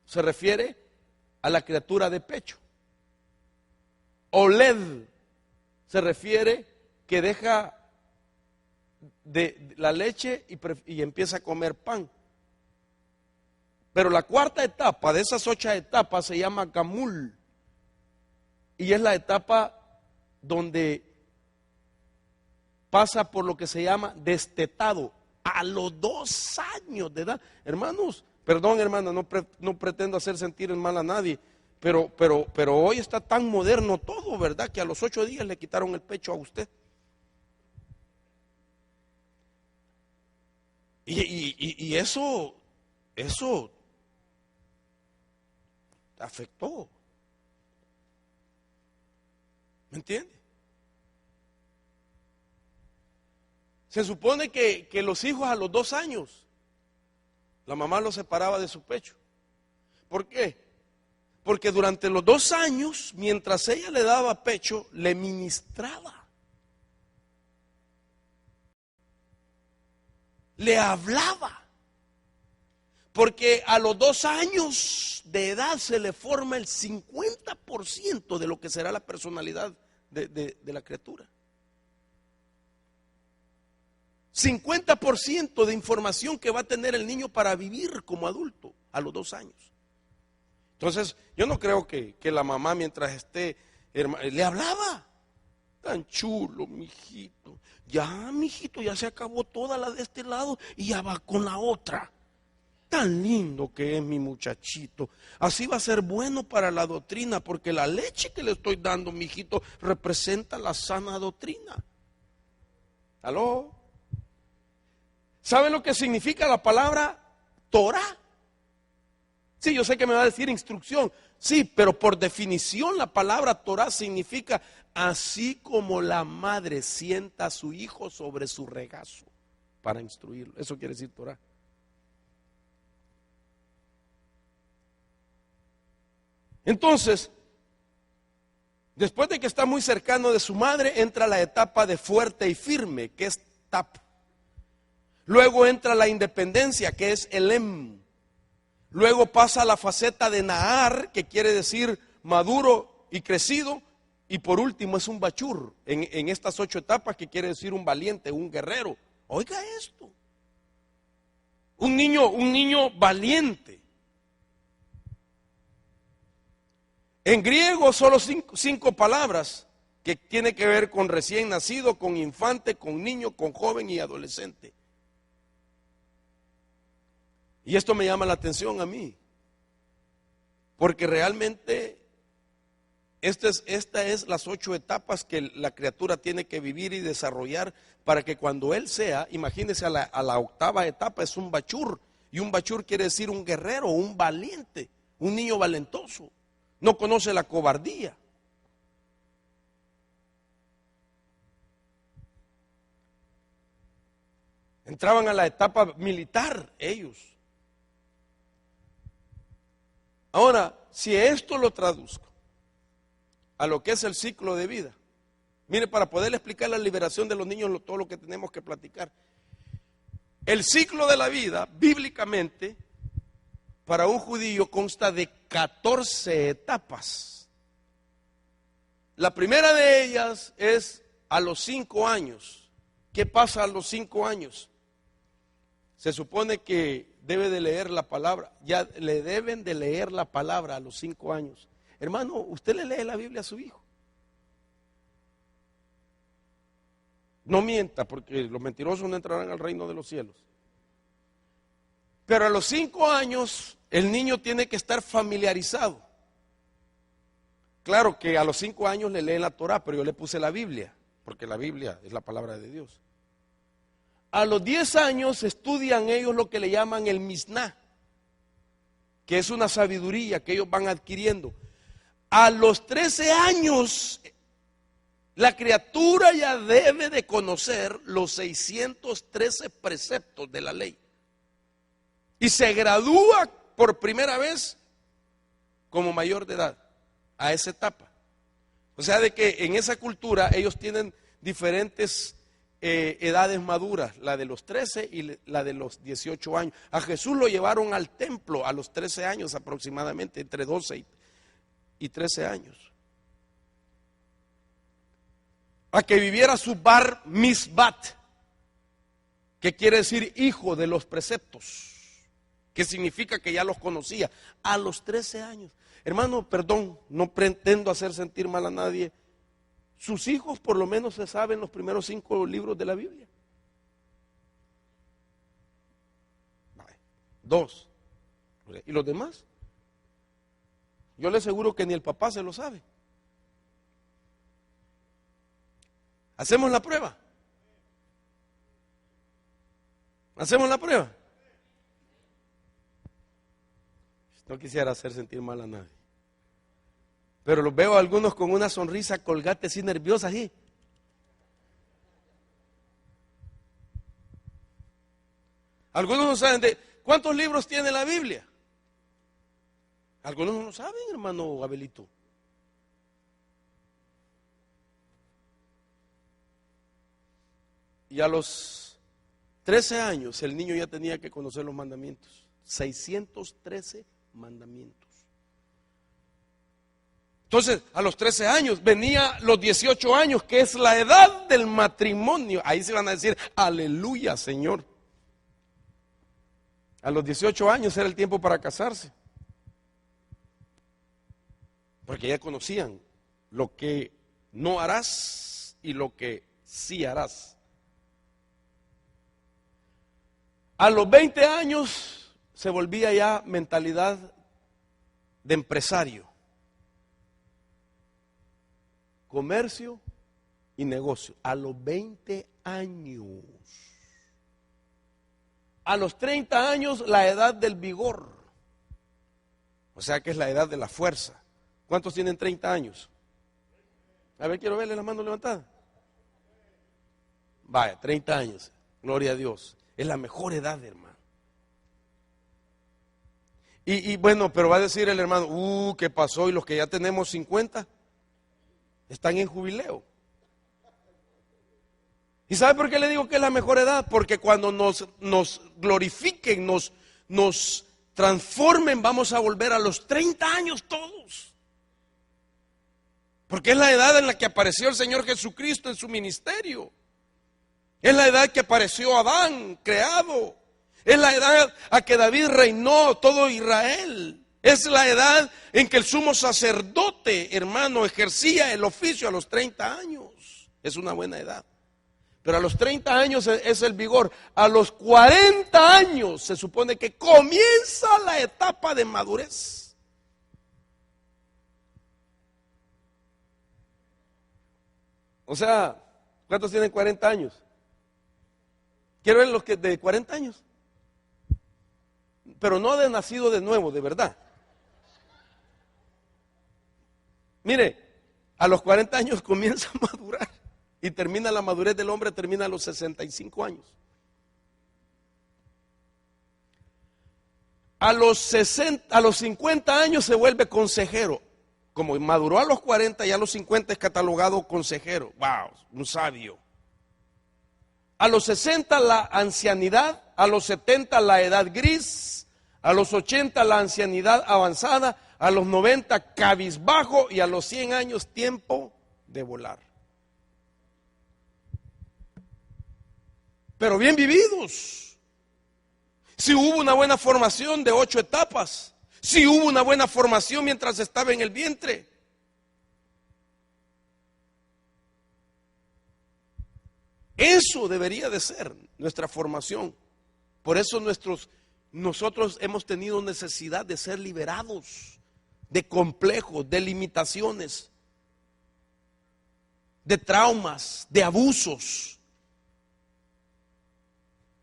[SPEAKER 1] se refiere a la criatura de pecho. Oled se refiere que deja de la leche y empieza a comer pan. Pero la cuarta etapa de esas 8 etapas se llama Gamul. Y es la etapa donde pasa por lo que se llama destetado a los 2 años de edad. Hermanos, perdón hermana, no pretendo hacer sentir mal a nadie, pero hoy está tan moderno todo, ¿verdad? Que a los 8 días le quitaron el pecho a usted. Y eso afectó. ¿Me entiende? Se supone que los hijos a los 2 años, la mamá los separaba de su pecho. ¿Por qué? Porque durante los 2 años, mientras ella le daba pecho, le ministraba. le hablaba. Porque a los 2 años de edad se le forma el 50% de lo que será la personalidad de la criatura. 50% de información que va a tener el niño para vivir como adulto a los 2 años. Entonces, yo no creo que la mamá mientras esté, le hablaba. Tan chulo, mijito. Ya, mijito, ya se acabó toda la de este lado y ya va con la otra. Tan lindo que es mi muchachito. Así va a ser bueno para la doctrina, porque la leche que le estoy dando, mijito, representa la sana doctrina. ¿Aló? ¿Saben lo que significa la palabra Torah? Sí, yo sé que me va a decir instrucción. Sí, pero por definición la palabra Torah significa así como la madre sienta a su hijo sobre su regazo para instruirlo. Eso quiere decir Torah. Entonces, después de que está muy cercano de su madre, entra la etapa de fuerte y firme, que es tap. Luego entra la independencia, que es elem. Luego pasa a la faceta de Nahar, que quiere decir maduro y crecido. Y por último es un bachur, en estas 8 etapas, que quiere decir un valiente, un guerrero. Oiga esto. Un niño valiente. En griego solo 5 palabras que tiene que ver con recién nacido, con infante, con niño, con joven y adolescente. Y esto me llama la atención a mí, porque realmente estas es las 8 etapas que la criatura tiene que vivir y desarrollar para que cuando él sea, imagínese a la 8ª etapa es un bachur, y un bachur quiere decir un guerrero, un valiente, un niño valentoso, no conoce la cobardía. Entraban a la etapa militar ellos. Ahora, si esto lo traduzco a lo que es el ciclo de vida, mire, para poder explicar la liberación de los niños, todo lo que tenemos que platicar. El ciclo de la vida, bíblicamente, para un judío consta de 14 etapas. La primera de ellas es a los 5 años. ¿Qué pasa a los 5 años? Se supone que debe de leer la palabra, ya le deben de leer la palabra a los 5 años. Hermano, ¿usted le lee la Biblia a su hijo? No mienta, porque los mentirosos no entrarán al reino de los cielos. Pero a los 5 años el niño tiene que estar familiarizado. Claro que a los 5 años le leen la Torah, pero yo le puse la Biblia, porque la Biblia es la palabra de Dios. A los 10 años estudian ellos lo que le llaman el Misná, que es una sabiduría que ellos van adquiriendo. A los 13 años, la criatura ya debe de conocer los 613 preceptos de la ley. Y se gradúa por primera vez como mayor de edad a esa etapa. O sea, de que en esa cultura ellos tienen diferentes edades maduras, la de los 13 y la de los 18 años. A Jesús lo llevaron al templo a los 13 años aproximadamente, entre 12 y 13 años. A que viviera su bar misbat, que quiere decir hijo de los preceptos, que significa que ya los conocía, a los 13 años. Hermano, perdón, no pretendo hacer sentir mal a nadie. Sus hijos por lo menos se saben los primeros 5 libros de la Biblia. 2. ¿Y los demás? Yo le aseguro que ni el papá se lo sabe. ¿Hacemos la prueba? ¿Hacemos la prueba? No quisiera hacer sentir mal a nadie. Pero los veo a algunos con una sonrisa colgate así nerviosa así. Algunos no saben de cuántos libros tiene la Biblia. Algunos no lo saben, hermano Abelito. Y a los 13 años el niño ya tenía que conocer los mandamientos. 613 mandamientos. Entonces, a los 13 años, venía los 18 años, que es la edad del matrimonio. Ahí se van a decir, aleluya, Señor. A los 18 años era el tiempo para casarse. Porque ya conocían lo que no harás y lo que sí harás. A los 20 años se volvía ya mentalidad de empresario. Comercio y negocio. A los 20 años. A los 30 años la edad del vigor. O sea que es la edad de la fuerza. ¿Cuántos tienen 30 años? A ver, quiero verle la mano levantada. Vaya, 30 años. Gloria a Dios. Es la mejor edad, hermano. Y bueno, pero va a decir el hermano, ¿qué pasó? Y los que ya tenemos 50 están en jubileo. ¿Y sabe por qué le digo que es la mejor edad? Porque cuando nos glorifiquen, nos transformen, vamos a volver a los 30 años todos. Porque es la edad en la que apareció el Señor Jesucristo en su ministerio. Es la edad que apareció Adán, creado. Es la edad a que David reinó todo Israel. Es la edad en que el sumo sacerdote, hermano, ejercía el oficio a los 30 años. Es una buena edad. Pero a los 30 años es el vigor. A los 40 años se supone que comienza la etapa de madurez. O sea, ¿cuántos tienen 40 años? Quiero ver los que de 40 años. Pero no de nacido de nuevo, de verdad. Mire, a los 40 años comienza a madurar. Y termina la madurez del hombre, termina a los 65 años. A los 50 años se vuelve consejero. Como maduró a los 40, ya a los 50 es catalogado consejero. ¡Wow! Un sabio. A los 60 la ancianidad, a los 70 la edad gris, a los 80 la ancianidad avanzada, a los 90 cabizbajo y a los 100 años tiempo de volar. Pero bien vividos. Si hubo una buena formación de 8 etapas, si hubo una buena formación mientras estaba en el vientre. Eso debería de ser nuestra formación. Por eso nosotros hemos tenido necesidad de ser liberados de complejos, de limitaciones, de traumas, de abusos.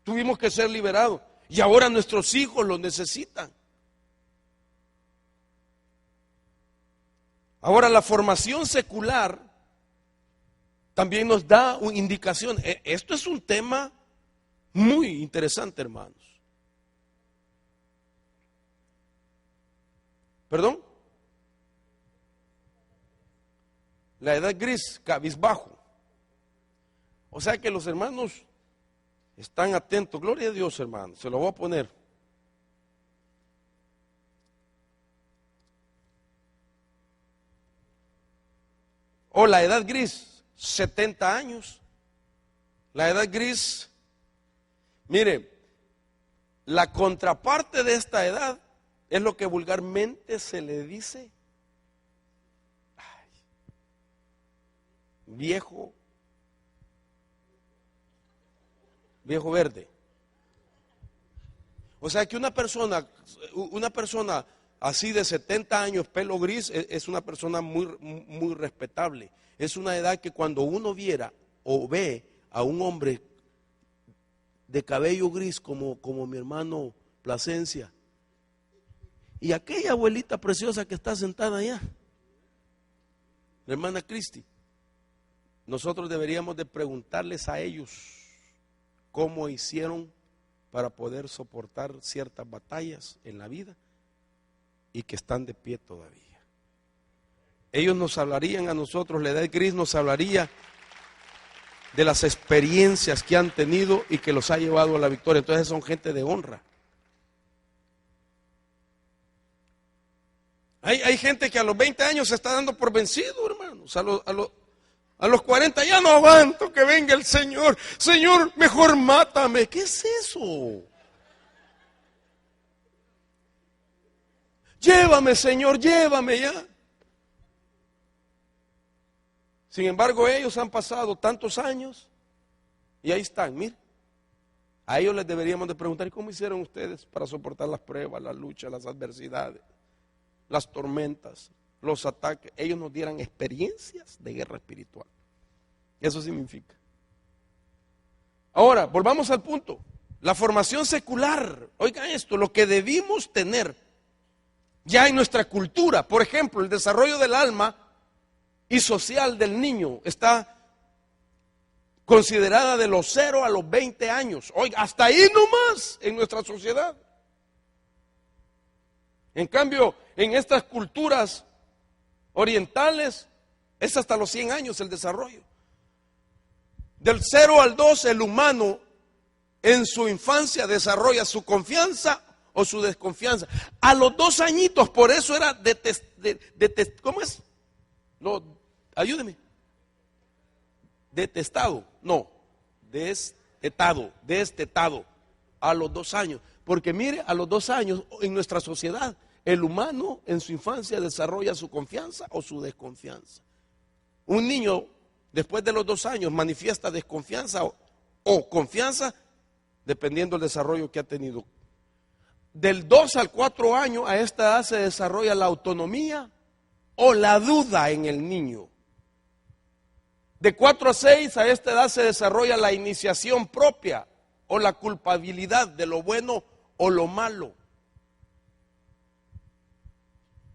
[SPEAKER 1] Tuvimos que ser liberados y ahora nuestros hijos lo necesitan. Ahora la formación secular también nos da una indicación. Esto es un tema muy interesante, hermanos. ¿Perdón? La edad gris, cabizbajo. O sea que los hermanos están atentos. Gloria a Dios, hermanos. Se lo voy a poner. O la edad gris, 70 años. La edad gris, mire, la contraparte de esta edad es lo que vulgarmente se le dice viejo verde. O sea que una persona así de 70 años, pelo gris, es una persona muy respetable. Es una edad que cuando uno viera o ve a un hombre de cabello gris como mi hermano Plasencia y aquella abuelita preciosa que está sentada allá, la hermana Cristi, nosotros deberíamos de preguntarles a ellos cómo hicieron para poder soportar ciertas batallas en la vida y que están de pie todavía. Ellos nos hablarían a nosotros, la edad gris nos hablaría de las experiencias que han tenido y que los ha llevado a la victoria. Entonces son gente de honra. Hay gente que a los 20 años se está dando por vencido, hermanos. A los 40 ya no aguanto que venga el Señor. Señor, mejor mátame. ¿Qué es eso? Llévame, Señor, llévame ya. Sin embargo, ellos han pasado tantos años y ahí están, mire. A ellos les deberíamos de preguntar, ¿y cómo hicieron ustedes para soportar las pruebas, las luchas, las adversidades, las tormentas, los ataques? Ellos nos dieran experiencias de guerra espiritual. Eso significa. Ahora, volvamos al punto. La formación secular, oiga esto, lo que debimos tener ya en nuestra cultura, por ejemplo, el desarrollo del alma y social del niño está considerada de los 0 a los 20 años. Oiga, hasta ahí nomás en nuestra sociedad. En cambio, en estas culturas orientales es hasta los 100 años el desarrollo. Del 0 al 2, el humano en su infancia desarrolla su confianza o su desconfianza. A los 2 añitos, por eso era ¿cómo es? Ayúdeme. Detestado, no, destetado, a los 2 años. Porque mire, a los 2 años en nuestra sociedad, el humano en su infancia desarrolla su confianza o su desconfianza. Un niño después de los 2 años manifiesta desconfianza o confianza dependiendo del desarrollo que ha tenido. Del 2 al 4 años a esta edad se desarrolla la autonomía o la duda en el niño. De 4 a 6 a esta edad se desarrolla la iniciación propia o la culpabilidad de lo bueno o lo malo.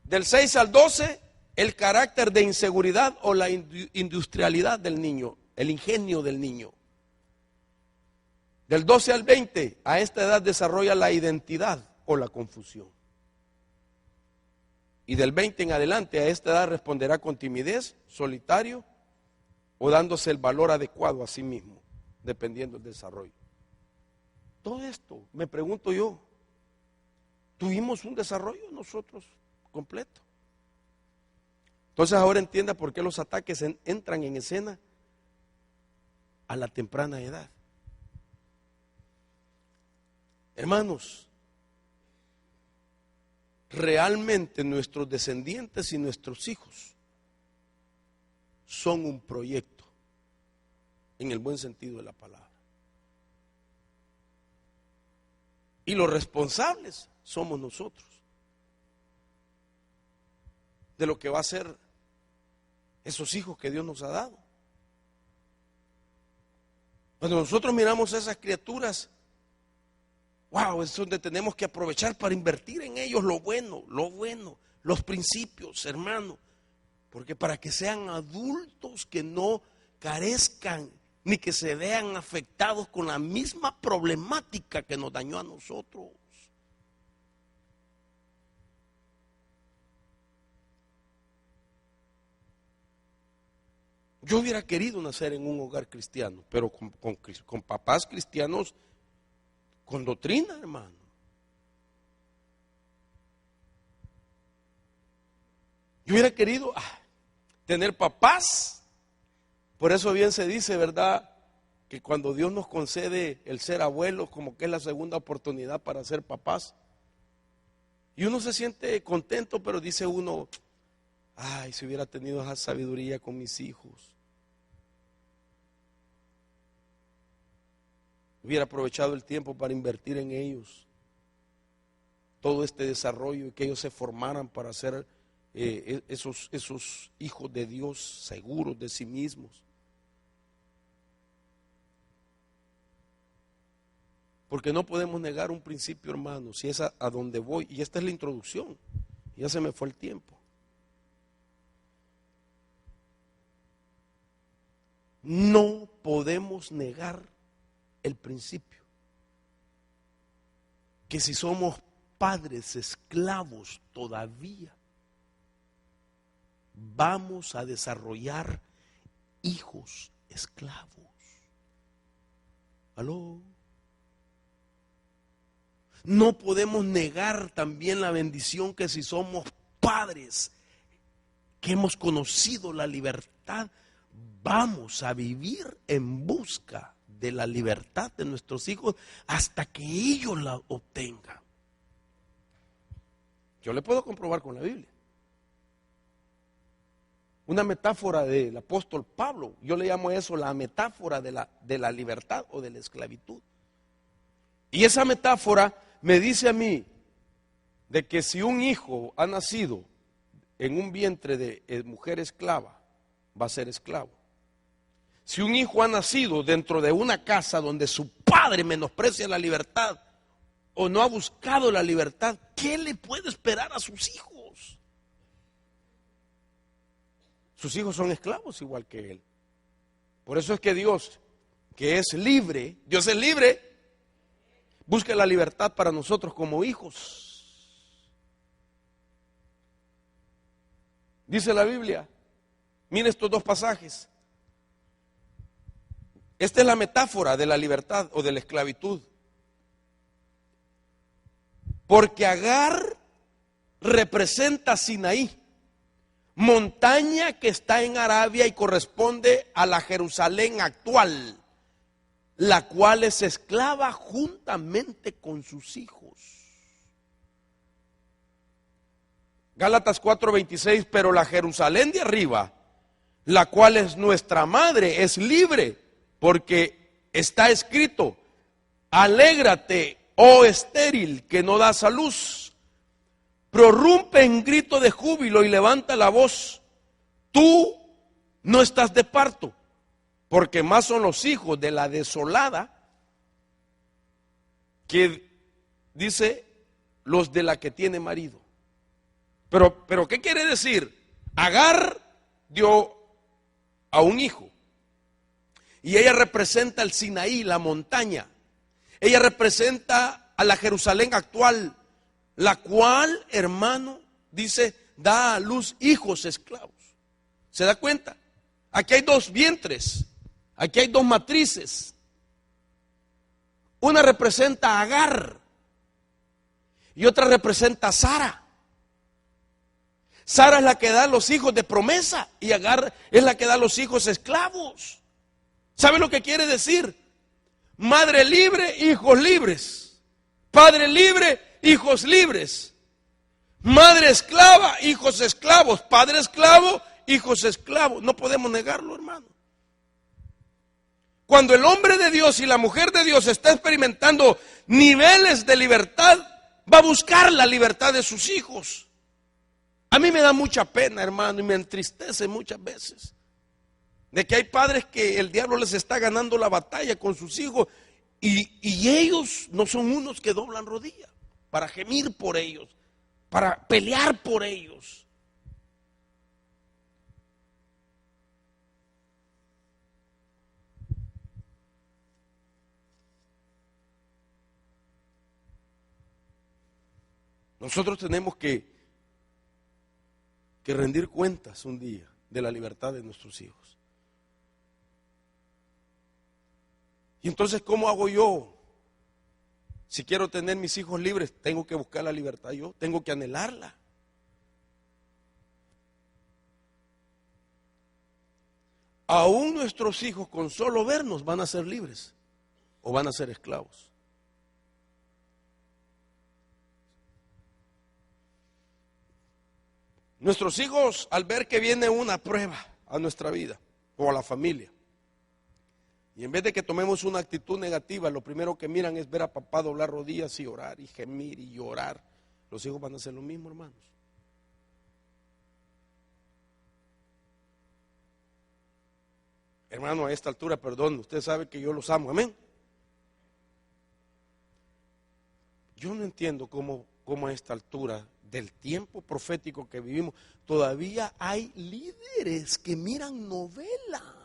[SPEAKER 1] Del 6 al 12, el carácter de inseguridad o la industrialidad del niño, el ingenio del niño. Del 12 al 20, a esta edad desarrolla la identidad o la confusión. Y del 20 en adelante, a esta edad responderá con timidez, solitario o dándose el valor adecuado a sí mismo, dependiendo del desarrollo. Todo esto, me pregunto yo, ¿tuvimos un desarrollo nosotros completo? Entonces ahora entienda por qué los ataques entran en escena a la temprana edad. Hermanos, realmente nuestros descendientes y nuestros hijos son un proyecto, en el buen sentido de la palabra. Y los responsables somos nosotros de lo que va a ser esos hijos que Dios nos ha dado. Cuando nosotros miramos a esas criaturas, wow, es donde tenemos que aprovechar para invertir en ellos lo bueno, los principios, hermano. Porque para que sean adultos que no carezcan ni que se vean afectados con la misma problemática que nos dañó a nosotros. Yo hubiera querido nacer en un hogar cristiano, pero con papás cristianos con doctrina, hermano. Yo hubiera querido tener papás. Por eso bien se dice, ¿verdad?, que cuando Dios nos concede el ser abuelos, como que es la segunda oportunidad para ser papás. Y uno se siente contento, pero dice uno, ay, si hubiera tenido esa sabiduría con mis hijos. Hubiera aprovechado el tiempo para invertir en ellos. Todo este desarrollo y que ellos se formaran para ser esos hijos de Dios seguros de sí mismos. Porque no podemos negar un principio, hermano, si es a donde voy. Y esta es la introducción. Ya se me fue el tiempo. No podemos negar el principio. Que si somos padres esclavos todavía, vamos a desarrollar hijos esclavos. ¿Aló? No podemos negar también la bendición que si somos padres, que hemos conocido la libertad, vamos a vivir en busca de la libertad de nuestros hijos hasta que ellos la obtengan. Yo le puedo comprobar con la Biblia. Una metáfora del apóstol Pablo, yo le llamo eso la metáfora de la libertad o de la esclavitud. Y esa metáfora me dice a mí de que si un hijo ha nacido en un vientre de mujer esclava, va a ser esclavo. Si un hijo ha nacido dentro de una casa donde su padre menosprecia la libertad o no ha buscado la libertad, ¿qué le puede esperar a sus hijos? Sus hijos son esclavos igual que él. Por eso es que Dios, que es libre, Dios es libre, busca la libertad para nosotros como hijos. Dice la Biblia, mire estos dos pasajes. Esta es la metáfora de la libertad o de la esclavitud. Porque Agar representa Sinaí, montaña que está en Arabia y corresponde a la Jerusalén actual, la cual es esclava juntamente con sus hijos. Gálatas 4:26, pero la Jerusalén de arriba, la cual es nuestra madre, es libre, porque está escrito, alégrate, oh estéril, que no das a luz, prorrumpe en grito de júbilo y levanta la voz, tú no estás de parto, porque más son los hijos de la desolada que, dice, los de la que tiene marido. Pero ¿qué quiere decir? Agar dio a un hijo y ella representa el Sinaí, la montaña. Ella representa a la Jerusalén actual, la cual, hermano, dice, da a luz hijos esclavos. ¿Se da cuenta? Aquí hay dos vientres, aquí hay dos matrices. Una representa a Agar y otra representa a Sara. Sara es la que da los hijos de promesa y Agar es la que da los hijos esclavos. ¿Sabe lo que quiere decir? Madre libre, hijos libres. Padre libre, hijos libres. Madre esclava, hijos esclavos. Padre esclavo, hijos esclavos. No podemos negarlo, hermano. Cuando el hombre de Dios y la mujer de Dios está experimentando niveles de libertad, va a buscar la libertad de sus hijos. A mí me da mucha pena, hermano, y me entristece muchas veces de que hay padres que el diablo les está ganando la batalla con sus hijos y ellos no son unos que doblan rodillas para gemir por ellos, para pelear por ellos. Nosotros tenemos que rendir cuentas un día de la libertad de nuestros hijos. Y entonces, ¿cómo hago yo? Si quiero tener mis hijos libres, tengo que buscar la libertad yo, tengo que anhelarla. Aún nuestros hijos con solo vernos van a ser libres o van a ser esclavos. Nuestros hijos, al ver que viene una prueba a nuestra vida o a la familia, y en vez de que tomemos una actitud negativa, lo primero que miran es ver a papá doblar rodillas y orar y gemir y llorar. Los hijos van a hacer lo mismo, hermanos. Hermano, a esta altura, perdón, usted sabe que yo los amo, amén. Yo no entiendo cómo a esta altura del tiempo profético que vivimos, todavía hay líderes que miran novelas.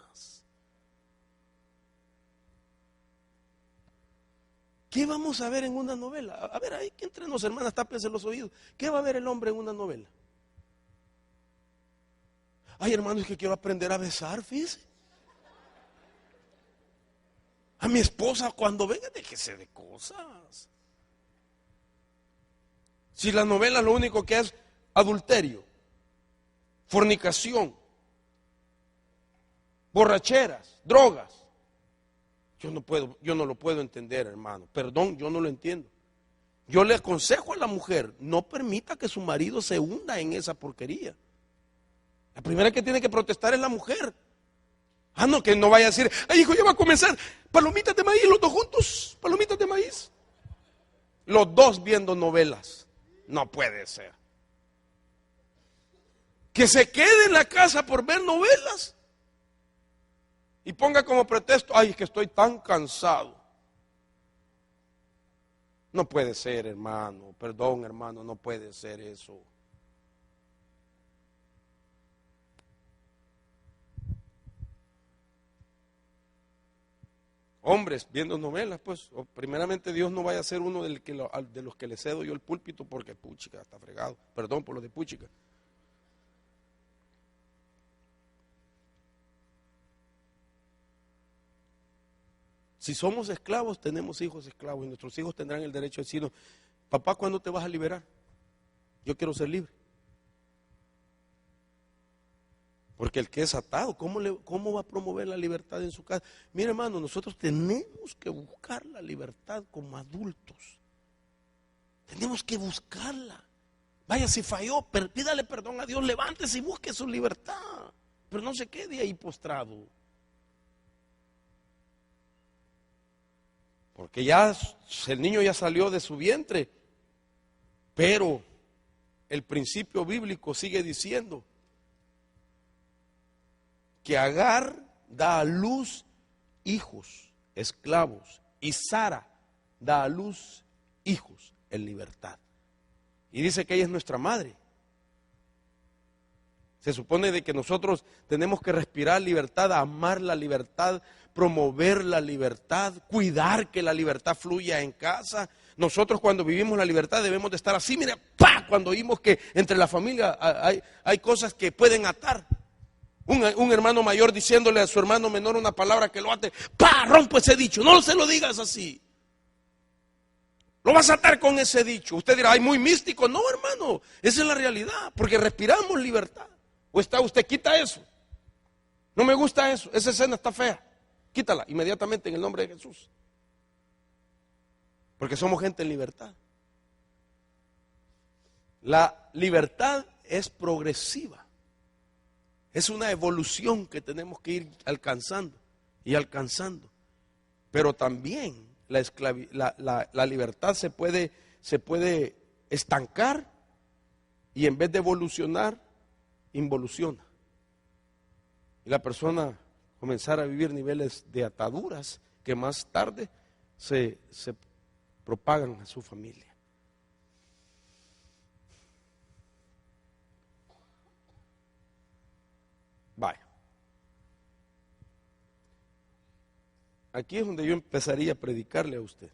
[SPEAKER 1] ¿Qué vamos a ver en una novela? A ver, ahí que entre nos, hermanas, tápense los oídos. ¿Qué va a ver el hombre en una novela? Ay, hermano, es que quiero aprender a besar, fíjese. A mi esposa cuando venga, déjese de cosas. Si la novela lo único que es adulterio, fornicación, borracheras, drogas, yo no lo puedo entender, hermano. Perdón, yo no lo entiendo. Yo le aconsejo a la mujer, no permita que su marido se hunda en esa porquería. La primera que tiene que protestar es la mujer. Ah, no, que no vaya a decir, ay hijo, ya va a comenzar, palomitas de maíz, los dos juntos, palomitas de maíz. Los dos viendo novelas. No puede ser. Que se quede en la casa por ver novelas y ponga como pretexto, ay, es que estoy tan cansado. No puede ser, hermano, perdón, hermano, no puede ser eso. Hombres viendo novelas, pues, primeramente Dios no vaya a ser uno de los que le cedo yo el púlpito porque puchica, está fregado. Perdón por lo de puchica. Si somos esclavos, tenemos hijos esclavos y nuestros hijos tendrán el derecho de decirnos, papá, ¿cuándo te vas a liberar? Yo quiero ser libre. Porque el que es atado, ¿cómo va a promover la libertad en su casa? Mira, hermano, nosotros tenemos que buscar la libertad como adultos. Tenemos que buscarla. Vaya, si falló, pídale perdón a Dios, levántese y busque su libertad. Pero no se quede ahí postrado. Porque ya el niño ya salió de su vientre. Pero el principio bíblico sigue diciendo que Agar da a luz hijos, esclavos, y Sara da a luz hijos en libertad. Y dice que ella es nuestra madre. Se supone de que nosotros tenemos que respirar libertad, amar la libertad, promover la libertad, cuidar que la libertad fluya en casa. Nosotros cuando vivimos la libertad debemos de estar así, mira, ¡pah! Cuando oímos que entre la familia hay cosas que pueden atar. Un hermano mayor diciéndole a su hermano menor una palabra que lo ate, ¡pah! Rompo ese dicho, no se lo digas así. Lo vas a atar con ese dicho. Usted dirá, ay, muy místico. No, hermano, esa es la realidad, porque respiramos libertad. ¿O está usted, quita eso? No me gusta eso, esa escena está fea. Quítala inmediatamente en el nombre de Jesús. Porque somos gente en libertad. La libertad es progresiva. Es una evolución que tenemos que ir alcanzando y alcanzando. Pero también la libertad se puede estancar y en vez de evolucionar, involuciona. Y la persona comenzar a vivir niveles de ataduras que más tarde se propagan a su familia. Vaya. Aquí es donde yo empezaría a predicarle a usted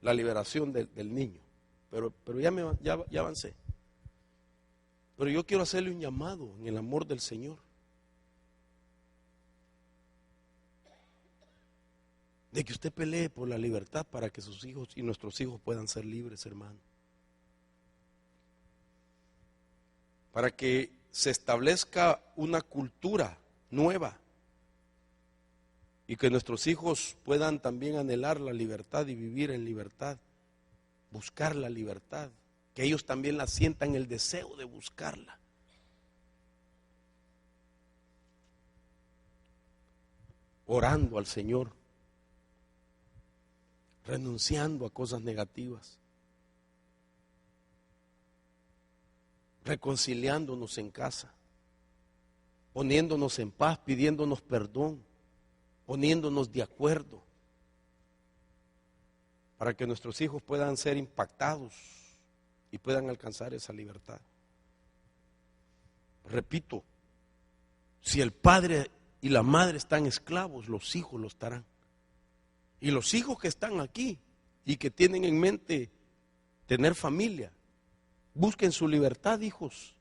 [SPEAKER 1] la liberación del niño. Pero ya avancé. Pero yo quiero hacerle un llamado en el amor del Señor. De que usted pelee por la libertad para que sus hijos y nuestros hijos puedan ser libres, hermano. Para que se establezca una cultura nueva y que nuestros hijos puedan también anhelar la libertad y vivir en libertad, buscar la libertad, que ellos también la sientan el deseo de buscarla. Orando al Señor, renunciando a cosas negativas, reconciliándonos en casa, poniéndonos en paz, pidiéndonos perdón, poniéndonos de acuerdo, para que nuestros hijos puedan ser impactados y puedan alcanzar esa libertad. Repito, si el padre y la madre están esclavos, los hijos lo estarán. Y los hijos que están aquí y que tienen en mente tener familia, busquen su libertad, hijos,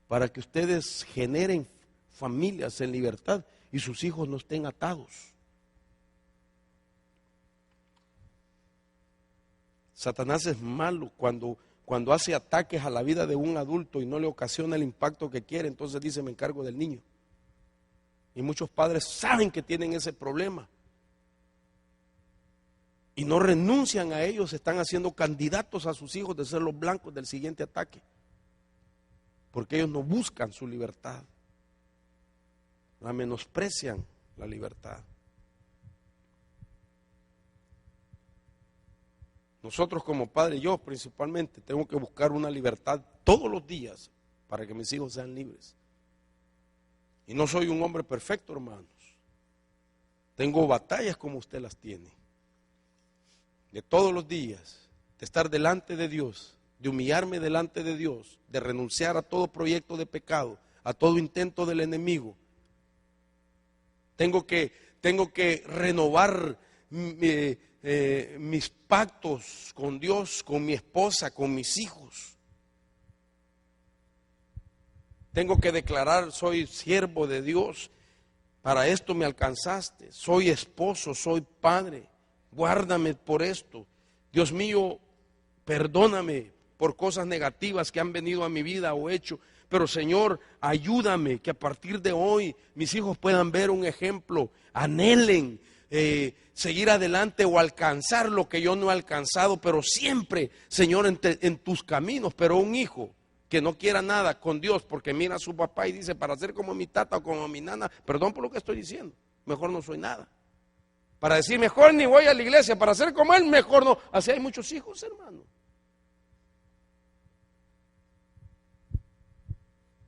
[SPEAKER 1] para que ustedes generen familias en libertad y sus hijos no estén atados. Satanás es malo cuando hace ataques a la vida de un adulto y no le ocasiona el impacto que quiere, entonces dice, me encargo del niño. Y muchos padres saben que tienen ese problema y no renuncian a ellos, están haciendo candidatos a sus hijos de ser los blancos del siguiente ataque, porque ellos no buscan su libertad, la menosprecian la libertad. Nosotros como padres, yo principalmente, tengo que buscar una libertad todos los días para que mis hijos sean libres. Y no soy un hombre perfecto, hermanos. Tengo batallas como usted las tiene. De todos los días, de estar delante de Dios, de humillarme delante de Dios, de renunciar a todo proyecto de pecado, a todo intento del enemigo. Tengo que renovar mis pactos con Dios, con mi esposa, con mis hijos. Tengo que declarar, soy siervo de Dios, para esto me alcanzaste, soy esposo, soy padre, guárdame por esto. Dios mío, perdóname por cosas negativas que han venido a mi vida o hecho, pero Señor, ayúdame que a partir de hoy mis hijos puedan ver un ejemplo, anhelen seguir adelante o alcanzar lo que yo no he alcanzado, pero siempre, Señor, en tus caminos. Pero un hijo que no quiera nada con Dios porque mira a su papá y dice, para ser como mi tata o como mi nana, perdón por lo que estoy diciendo, mejor no soy nada. Para decir, mejor ni voy a la iglesia, para ser como él, mejor no. Así hay muchos hijos, hermano,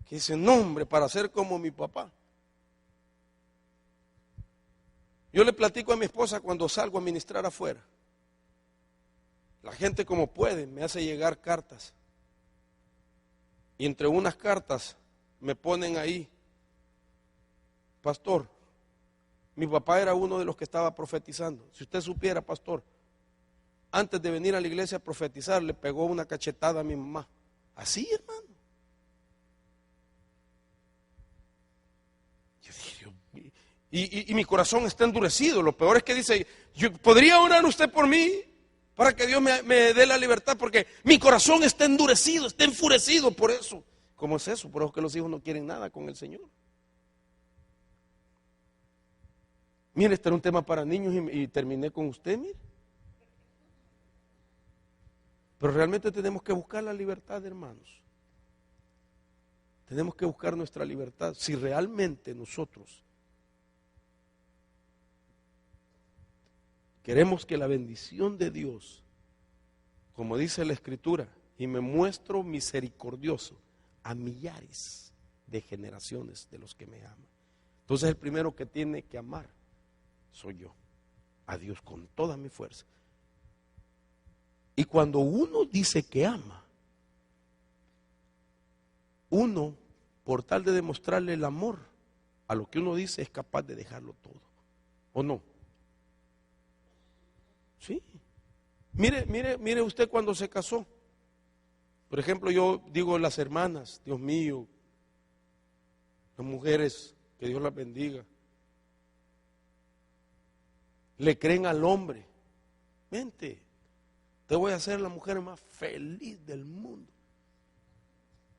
[SPEAKER 1] que dicen, no hombre, para ser como mi papá. Yo le platico a mi esposa cuando salgo a ministrar afuera. La gente como puede me hace llegar cartas. Y entre unas cartas me ponen ahí, pastor, mi papá era uno de los que estaba profetizando. Si usted supiera, pastor, antes de venir a la iglesia a profetizar, le pegó una cachetada a mi mamá. Así, hermano. Yo dije, y mi corazón está endurecido. Lo peor es que dice, ¿podría orar usted por mí? Para que Dios me dé la libertad, porque mi corazón está endurecido, está enfurecido por eso. ¿Cómo es eso? Por eso que los hijos no quieren nada con el Señor. Mire, este era un tema para niños y terminé con usted, mire. Pero realmente tenemos que buscar la libertad, hermanos. Tenemos que buscar nuestra libertad. Si realmente nosotros queremos que la bendición de Dios, como dice la Escritura, y me muestro misericordioso a millares de generaciones de los que me aman. Entonces el primero que tiene que amar soy yo, a Dios con toda mi fuerza. Y cuando uno dice que ama, uno, por tal de demostrarle el amor a lo que uno dice, es capaz de dejarlo todo, ¿o no? Sí. Mire usted cuando se casó. Por ejemplo, yo digo las hermanas, Dios mío, las mujeres, que Dios las bendiga, le creen al hombre. Vente, te voy a hacer la mujer más feliz del mundo.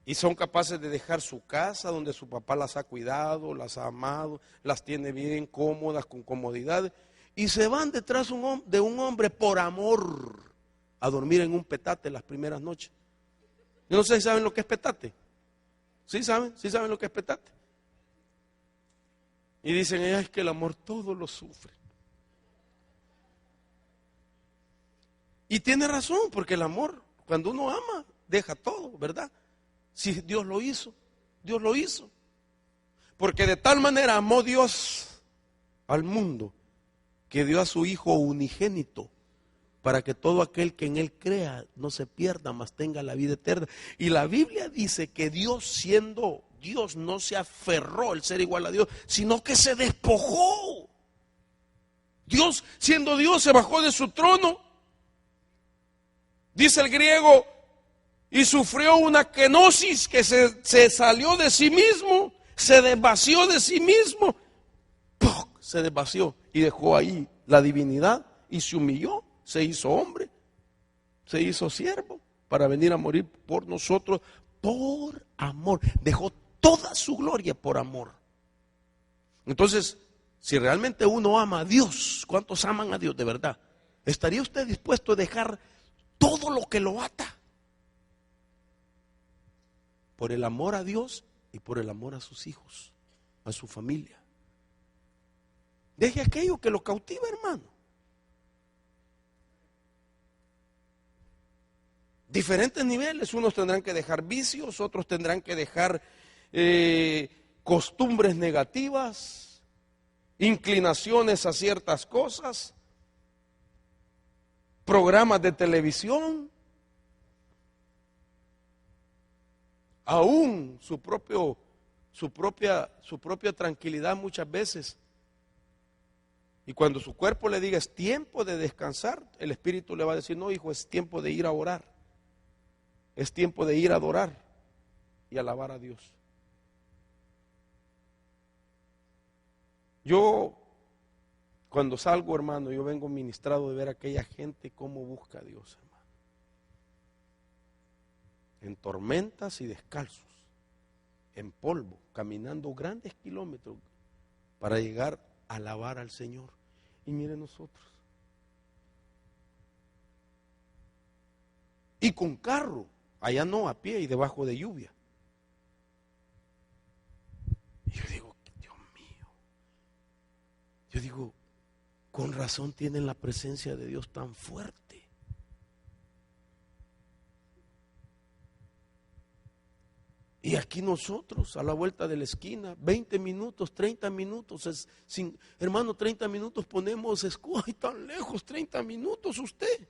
[SPEAKER 1] Y son capaces de dejar su casa donde su papá las ha cuidado, las ha amado, las tiene bien cómodas, con comodidad. Y se van detrás de un hombre por amor a dormir en un petate las primeras noches. Yo no sé si saben lo que es petate. ¿Sí saben? ¿Sí saben lo que es petate? Y dicen, es que el amor todo lo sufre. Y tiene razón, porque el amor, cuando uno ama, deja todo, ¿verdad? Si Dios lo hizo, Dios lo hizo. Porque de tal manera amó Dios al mundo, que dio a su Hijo unigénito, para que todo aquel que en Él crea no se pierda, mas tenga la vida eterna. Y la Biblia dice que Dios, siendo Dios, no se aferró al ser igual a Dios, sino que se despojó. Dios, siendo Dios, se bajó de su trono, dice el griego, y sufrió una kenosis, que se salió de sí mismo, se desvació de sí mismo, ¡puc! Se desvació y dejó ahí la divinidad y se humilló, se hizo hombre. se hizo siervo para venir a morir por nosotros, por amor. Dejó toda su gloria por amor. Entonces, si realmente uno ama a Dios, ¿cuántos aman a Dios de verdad? ¿Estaría usted dispuesto a dejar todo lo que lo ata por el amor a Dios y por el amor a sus hijos, a su familia? Deje aquello que lo cautiva, hermano. Diferentes niveles, unos tendrán que dejar vicios, otros tendrán que dejar costumbres negativas, inclinaciones a ciertas cosas, programas de televisión, aún su propia tranquilidad muchas veces. Y cuando su cuerpo le diga es tiempo de descansar, el espíritu le va a decir, no, hijo, es tiempo de ir a orar, es tiempo de ir a adorar y alabar a Dios. Yo, cuando salgo, hermano, yo vengo ministrado de ver a aquella gente cómo busca a Dios, hermano. En tormentas y descalzos, en polvo, caminando grandes kilómetros para llegar a alabar al Señor. Y mire nosotros. Y con carro, allá no, a pie y debajo de lluvia. Y yo digo, Dios mío. Yo digo, con razón tienen la presencia de Dios tan fuerte. Y aquí nosotros, a la vuelta de la esquina, 20 minutos, 30 minutos, hermano, 30 minutos ponemos escudo, y tan lejos, 30 minutos usted.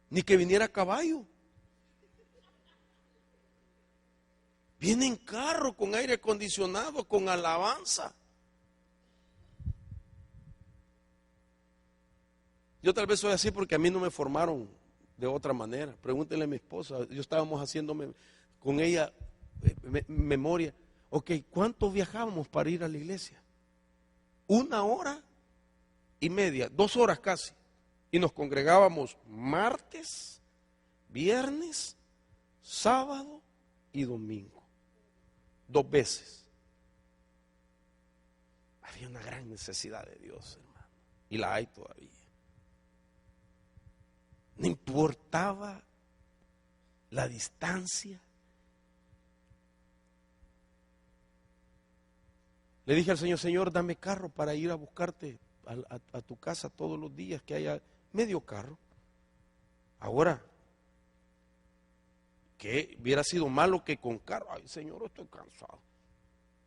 [SPEAKER 1] Ni que viniera a caballo. Viene en carro, con aire acondicionado, con alabanza. Yo tal vez soy así porque a mí no me formaron de otra manera. Pregúntenle a mi esposa, yo estábamos haciéndome con ella memoria. Ok, ¿cuánto viajábamos para ir a la iglesia? 1 hora y media, 2 horas casi. Y nos congregábamos martes, viernes, sábado y domingo. 2 veces. Había una gran necesidad de Dios, hermano. Y la hay todavía. No importaba la distancia. Le dije al Señor, Señor, dame carro para ir a buscarte a tu casa todos los días, que haya medio carro. Ahora, que hubiera sido malo que con carro. Ay, Señor, estoy cansado.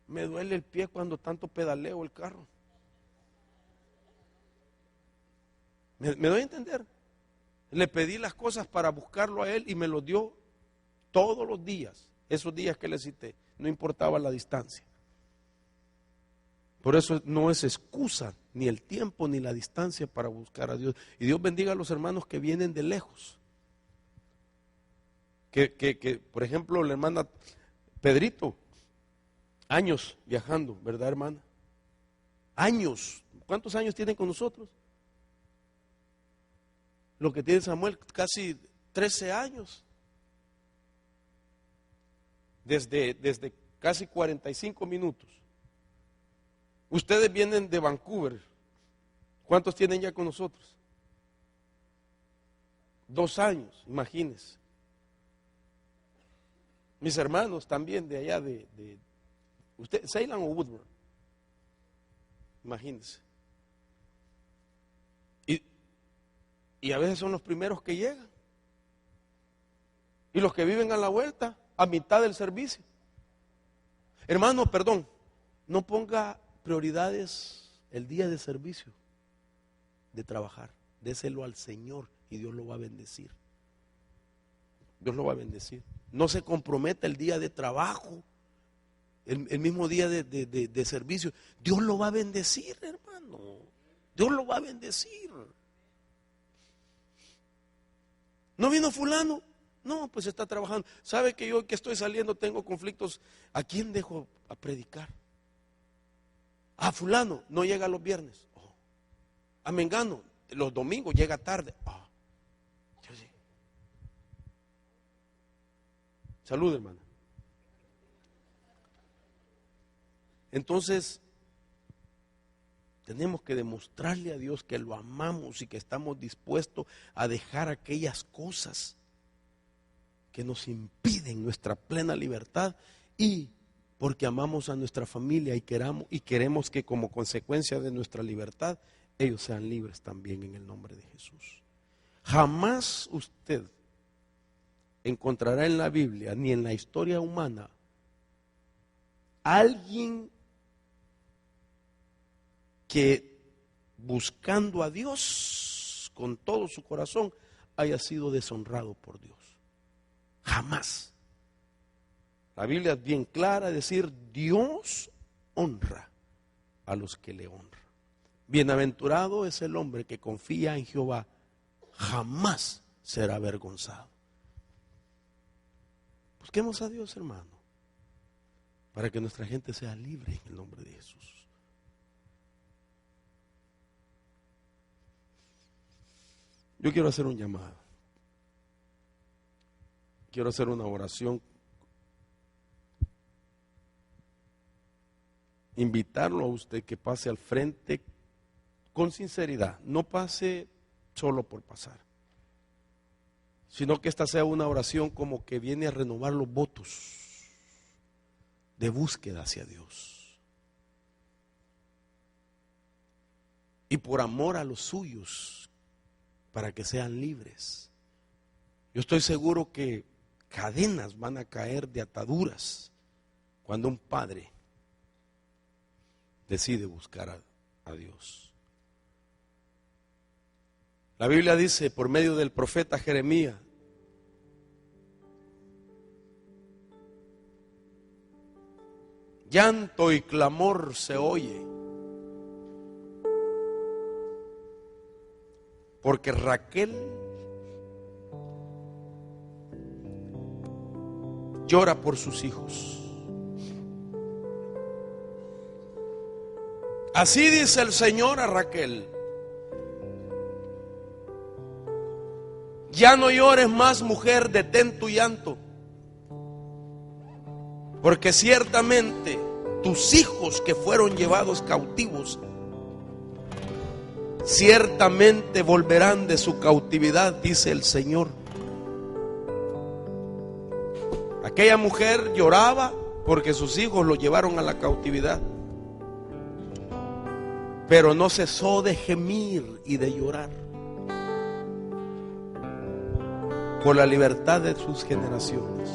[SPEAKER 1] Me duele el pie cuando tanto pedaleo el carro. ¿Me doy a entender? Le pedí las cosas para buscarlo a él y me lo dio todos los días, esos días que le cité, no importaba la distancia. Por eso no es excusa ni el tiempo ni la distancia para buscar a Dios. Y Dios bendiga a los hermanos que vienen de lejos. Que por ejemplo, la hermana Pedrito, años viajando, ¿verdad, hermana? Años. ¿Cuántos años tienen con nosotros? Lo que tiene Samuel, casi 13 años. Desde casi 45 minutos. Ustedes vienen de Vancouver. ¿Cuántos tienen ya con nosotros? 2 años, imagínense. Mis hermanos también de allá ¿usted, Ceylan o Woodward? Imagínense. Y a veces son los primeros que llegan. Y los que viven a la vuelta, a mitad del servicio. Hermano, perdón, no ponga prioridades el día de servicio, de trabajar. Déselo al Señor y Dios lo va a bendecir. Dios lo va a bendecir. No se comprometa el día de trabajo, el mismo día de servicio. Dios lo va a bendecir, hermano. Dios lo va a bendecir. ¿No vino fulano? No, pues está trabajando. ¿Sabe que yo que estoy saliendo tengo conflictos? ¿A quién dejo a predicar? A fulano, no llega los viernes. Oh. A mengano, los domingos llega tarde. Oh. Salud, hermana. Entonces, tenemos que demostrarle a Dios que lo amamos y que estamos dispuestos a dejar aquellas cosas que nos impiden nuestra plena libertad, y porque amamos a nuestra familia y queremos que como consecuencia de nuestra libertad ellos sean libres también en el nombre de Jesús. Jamás usted encontrará en la Biblia ni en la historia humana alguien que buscando a Dios con todo su corazón haya sido deshonrado por Dios. Jamás. La Biblia es bien clara, es decir, Dios honra a los que le honran. Bienaventurado es el hombre que confía en Jehová, jamás será avergonzado. Busquemos a Dios, hermano, para que nuestra gente sea libre en el nombre de Jesús. Yo quiero hacer un llamado. Quiero hacer una oración. Invitarlo a usted que pase al frente con sinceridad. No pase solo por pasar, sino que esta sea una oración como que viene a renovar los votos de búsqueda hacia Dios. Y por amor a los suyos, para que sean libres. Yo estoy seguro que cadenas van a caer de ataduras cuando un padre decide buscar a Dios. La Biblia dice por medio del profeta Jeremías: llanto y clamor se oye, porque Raquel llora por sus hijos. Así dice el Señor a Raquel: ya no llores más, mujer, detén tu llanto, porque ciertamente tus hijos que fueron llevados cautivos ciertamente volverán de su cautividad, dice el Señor. Aquella mujer lloraba porque sus hijos lo llevaron a la cautividad, pero no cesó de gemir y de llorar por la libertad de sus generaciones.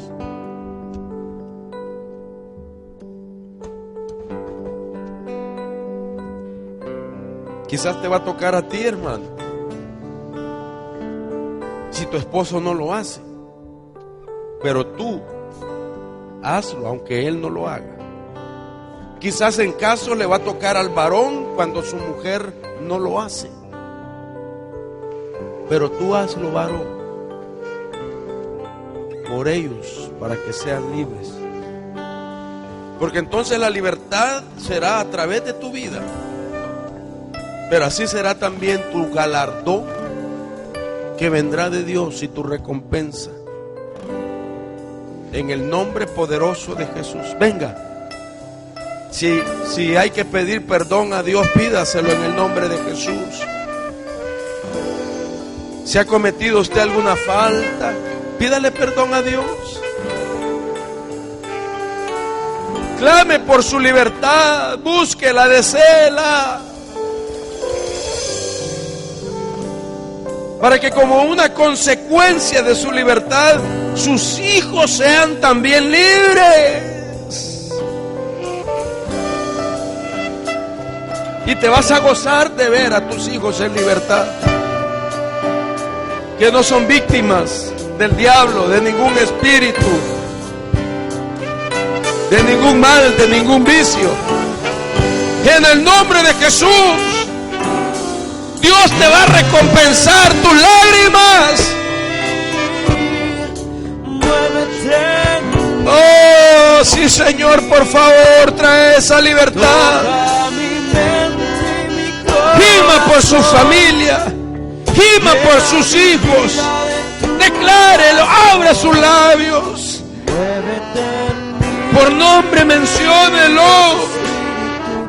[SPEAKER 1] Quizás te va a tocar a ti, hermano, si tu esposo no lo hace, pero tú hazlo aunque él no lo haga. Quizás en caso le va a tocar al varón cuando su mujer no lo hace, pero tú hazlo, varón, por ellos, para que sean libres. Porque entonces la libertad será a través de tu vida, pero así será también tu galardón que vendrá de Dios y tu recompensa. En el nombre poderoso de Jesús. Venga, si hay que pedir perdón a Dios, pídaselo en el nombre de Jesús. Si ha cometido usted alguna falta, pídale perdón a Dios. Clame por su libertad, búsquela, deséela, para que como una consecuencia de su libertad, sus hijos sean también libres. Y te vas a gozar de ver a tus hijos en libertad, que no son víctimas del diablo, de ningún espíritu, de ningún mal, de ningún vicio. En el nombre de Jesús, Dios te va a recompensar tus lágrimas. Oh, sí, Señor, por favor, trae esa libertad. Gima por su familia, gima por sus hijos. Declárelo, abre sus labios Por nombre menciónelo.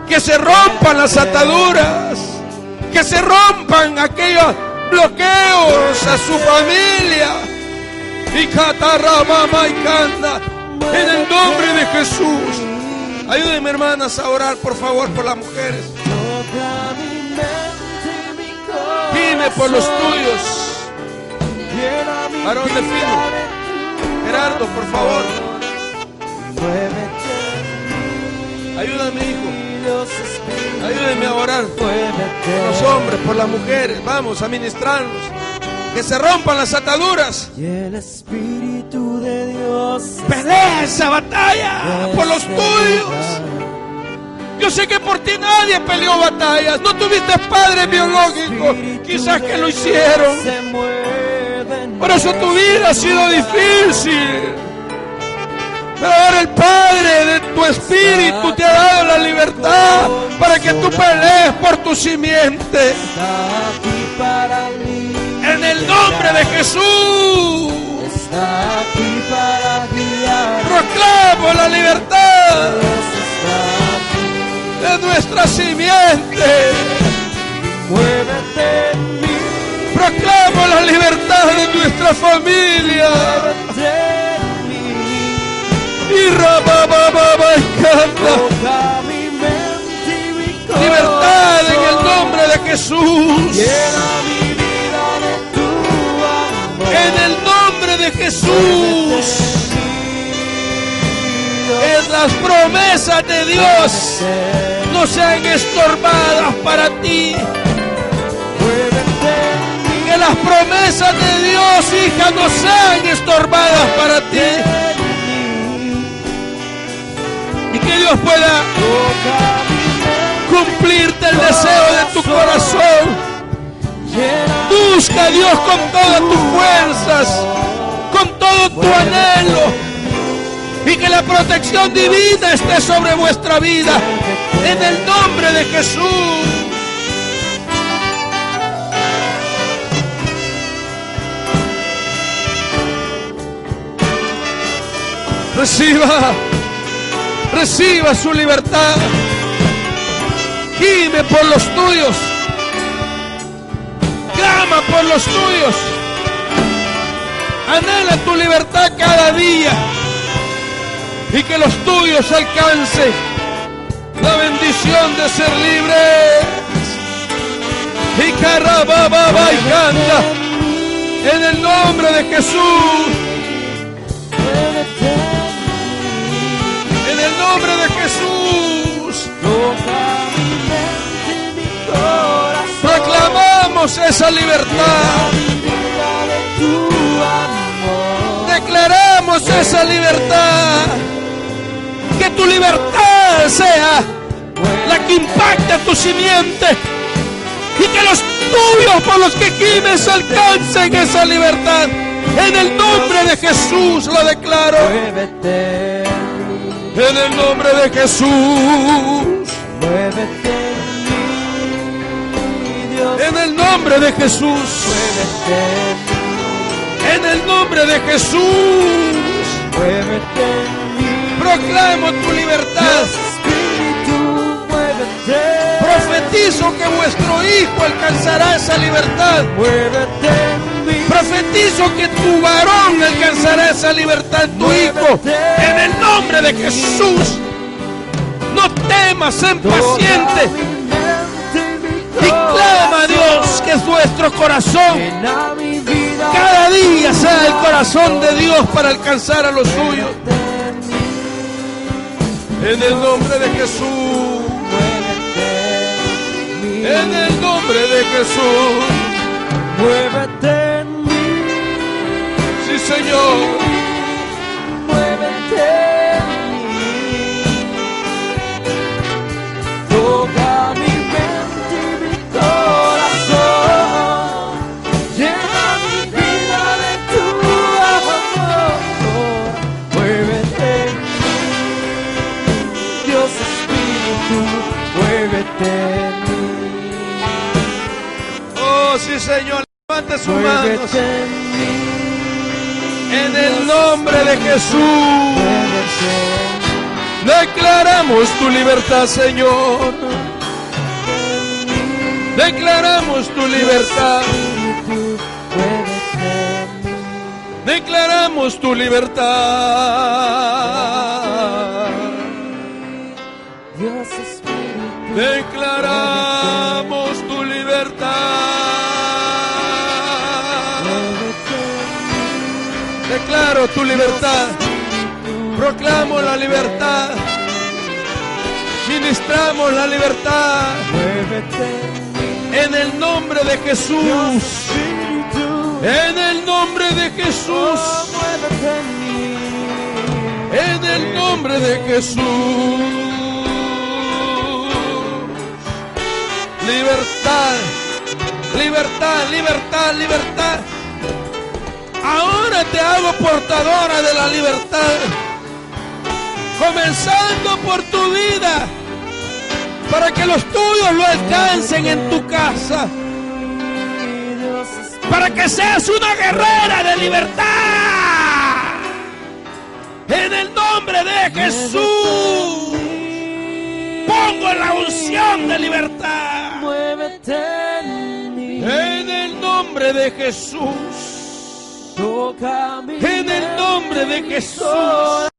[SPEAKER 1] Que se rompan las ataduras. Que se rompan aquellos bloqueos a su familia. Y catarrama y canta. En el nombre de Jesús. Ayúdenme, hermanas, a orar, por favor, por las mujeres. Dime por los tuyos. Varón de filo. Gerardo, por favor. Ayúdame, hijo. Ayúdenme a orar por los hombres, por las mujeres. Vamos a ministrarnos. Que se rompan las ataduras.
[SPEAKER 2] Y el Espíritu de Dios
[SPEAKER 1] pelea esa batalla por los tuyos. Yo sé que por ti nadie peleó batallas. No tuviste padre biológico. Quizás que lo hicieron. Por eso tu vida ha sido difícil. Pero ahora el Padre de tu espíritu te ha dado la libertad para que tú pelees por tu simiente. En el nombre de Jesús. Proclamo la libertad de nuestra simiente. Proclamo la libertad de nuestra familia. Y rabababa y canta. Libertad en el nombre de Jesús. En el nombre de Jesús. En las promesas de Dios no sean estorbadas para ti. Que las promesas de Dios, hija, no sean estorbadas para ti. Y que Dios pueda cumplirte el deseo de tu corazón. Busca a Dios con todas tus fuerzas, con todo tu anhelo. Y que la protección divina esté sobre vuestra vida. En el nombre de Jesús. Reciba su libertad. Gime por los tuyos. Clama por los tuyos. Anhela tu libertad cada día. Y que los tuyos alcancen la bendición de ser libres. Y carababa y canta. En el nombre de Jesús. En el nombre de Jesús. Proclamamos esa libertad. Declaramos esa libertad. Que tu libertad sea la que impacte a tu simiente. Y que los tuyos por los que gimes alcancen esa libertad. En el nombre de Jesús lo declaro. En el nombre de Jesús. En el nombre de Jesús. En el nombre de Jesús. Proclamo tu libertad. Profetizo que vuestro hijo alcanzará esa libertad. Profetizo que tu varón alcanzará esa libertad, tu hijo. En el nombre de Jesús. No temas, sé paciente. Y clama a Dios, que es nuestro corazón. Cada día sea el corazón de Dios para alcanzar a los suyos. En el nombre de Jesús. En el nombre de Jesús.
[SPEAKER 2] Muévete en mí.
[SPEAKER 1] Sí, Señor.
[SPEAKER 2] Muévete en mí. Toca mi mente y mi corazón. Llena mi vida de tu amor. Muévete en mí. Dios Espíritu, muévete en mí.
[SPEAKER 1] Oh, sí, Señor. Levante sus manos. En el nombre de Jesús. Declaramos tu libertad, Señor. Declaramos tu libertad. Declaramos tu libertad. Declaramos tu libertad. Declaro tu libertad. Proclamo la libertad. Ministramos la libertad. En el nombre de Jesús. En el nombre de Jesús. En el nombre de Jesús. Libertad. Libertad, libertad, libertad. Ahora te hago portadora de la libertad. Comenzando por tu vida. Para que los tuyos lo alcancen en tu casa. Para que seas una guerrera de libertad. En el nombre de Jesús. Pongo la unción de libertad. En el nombre de Jesús. En el nombre de Jesús.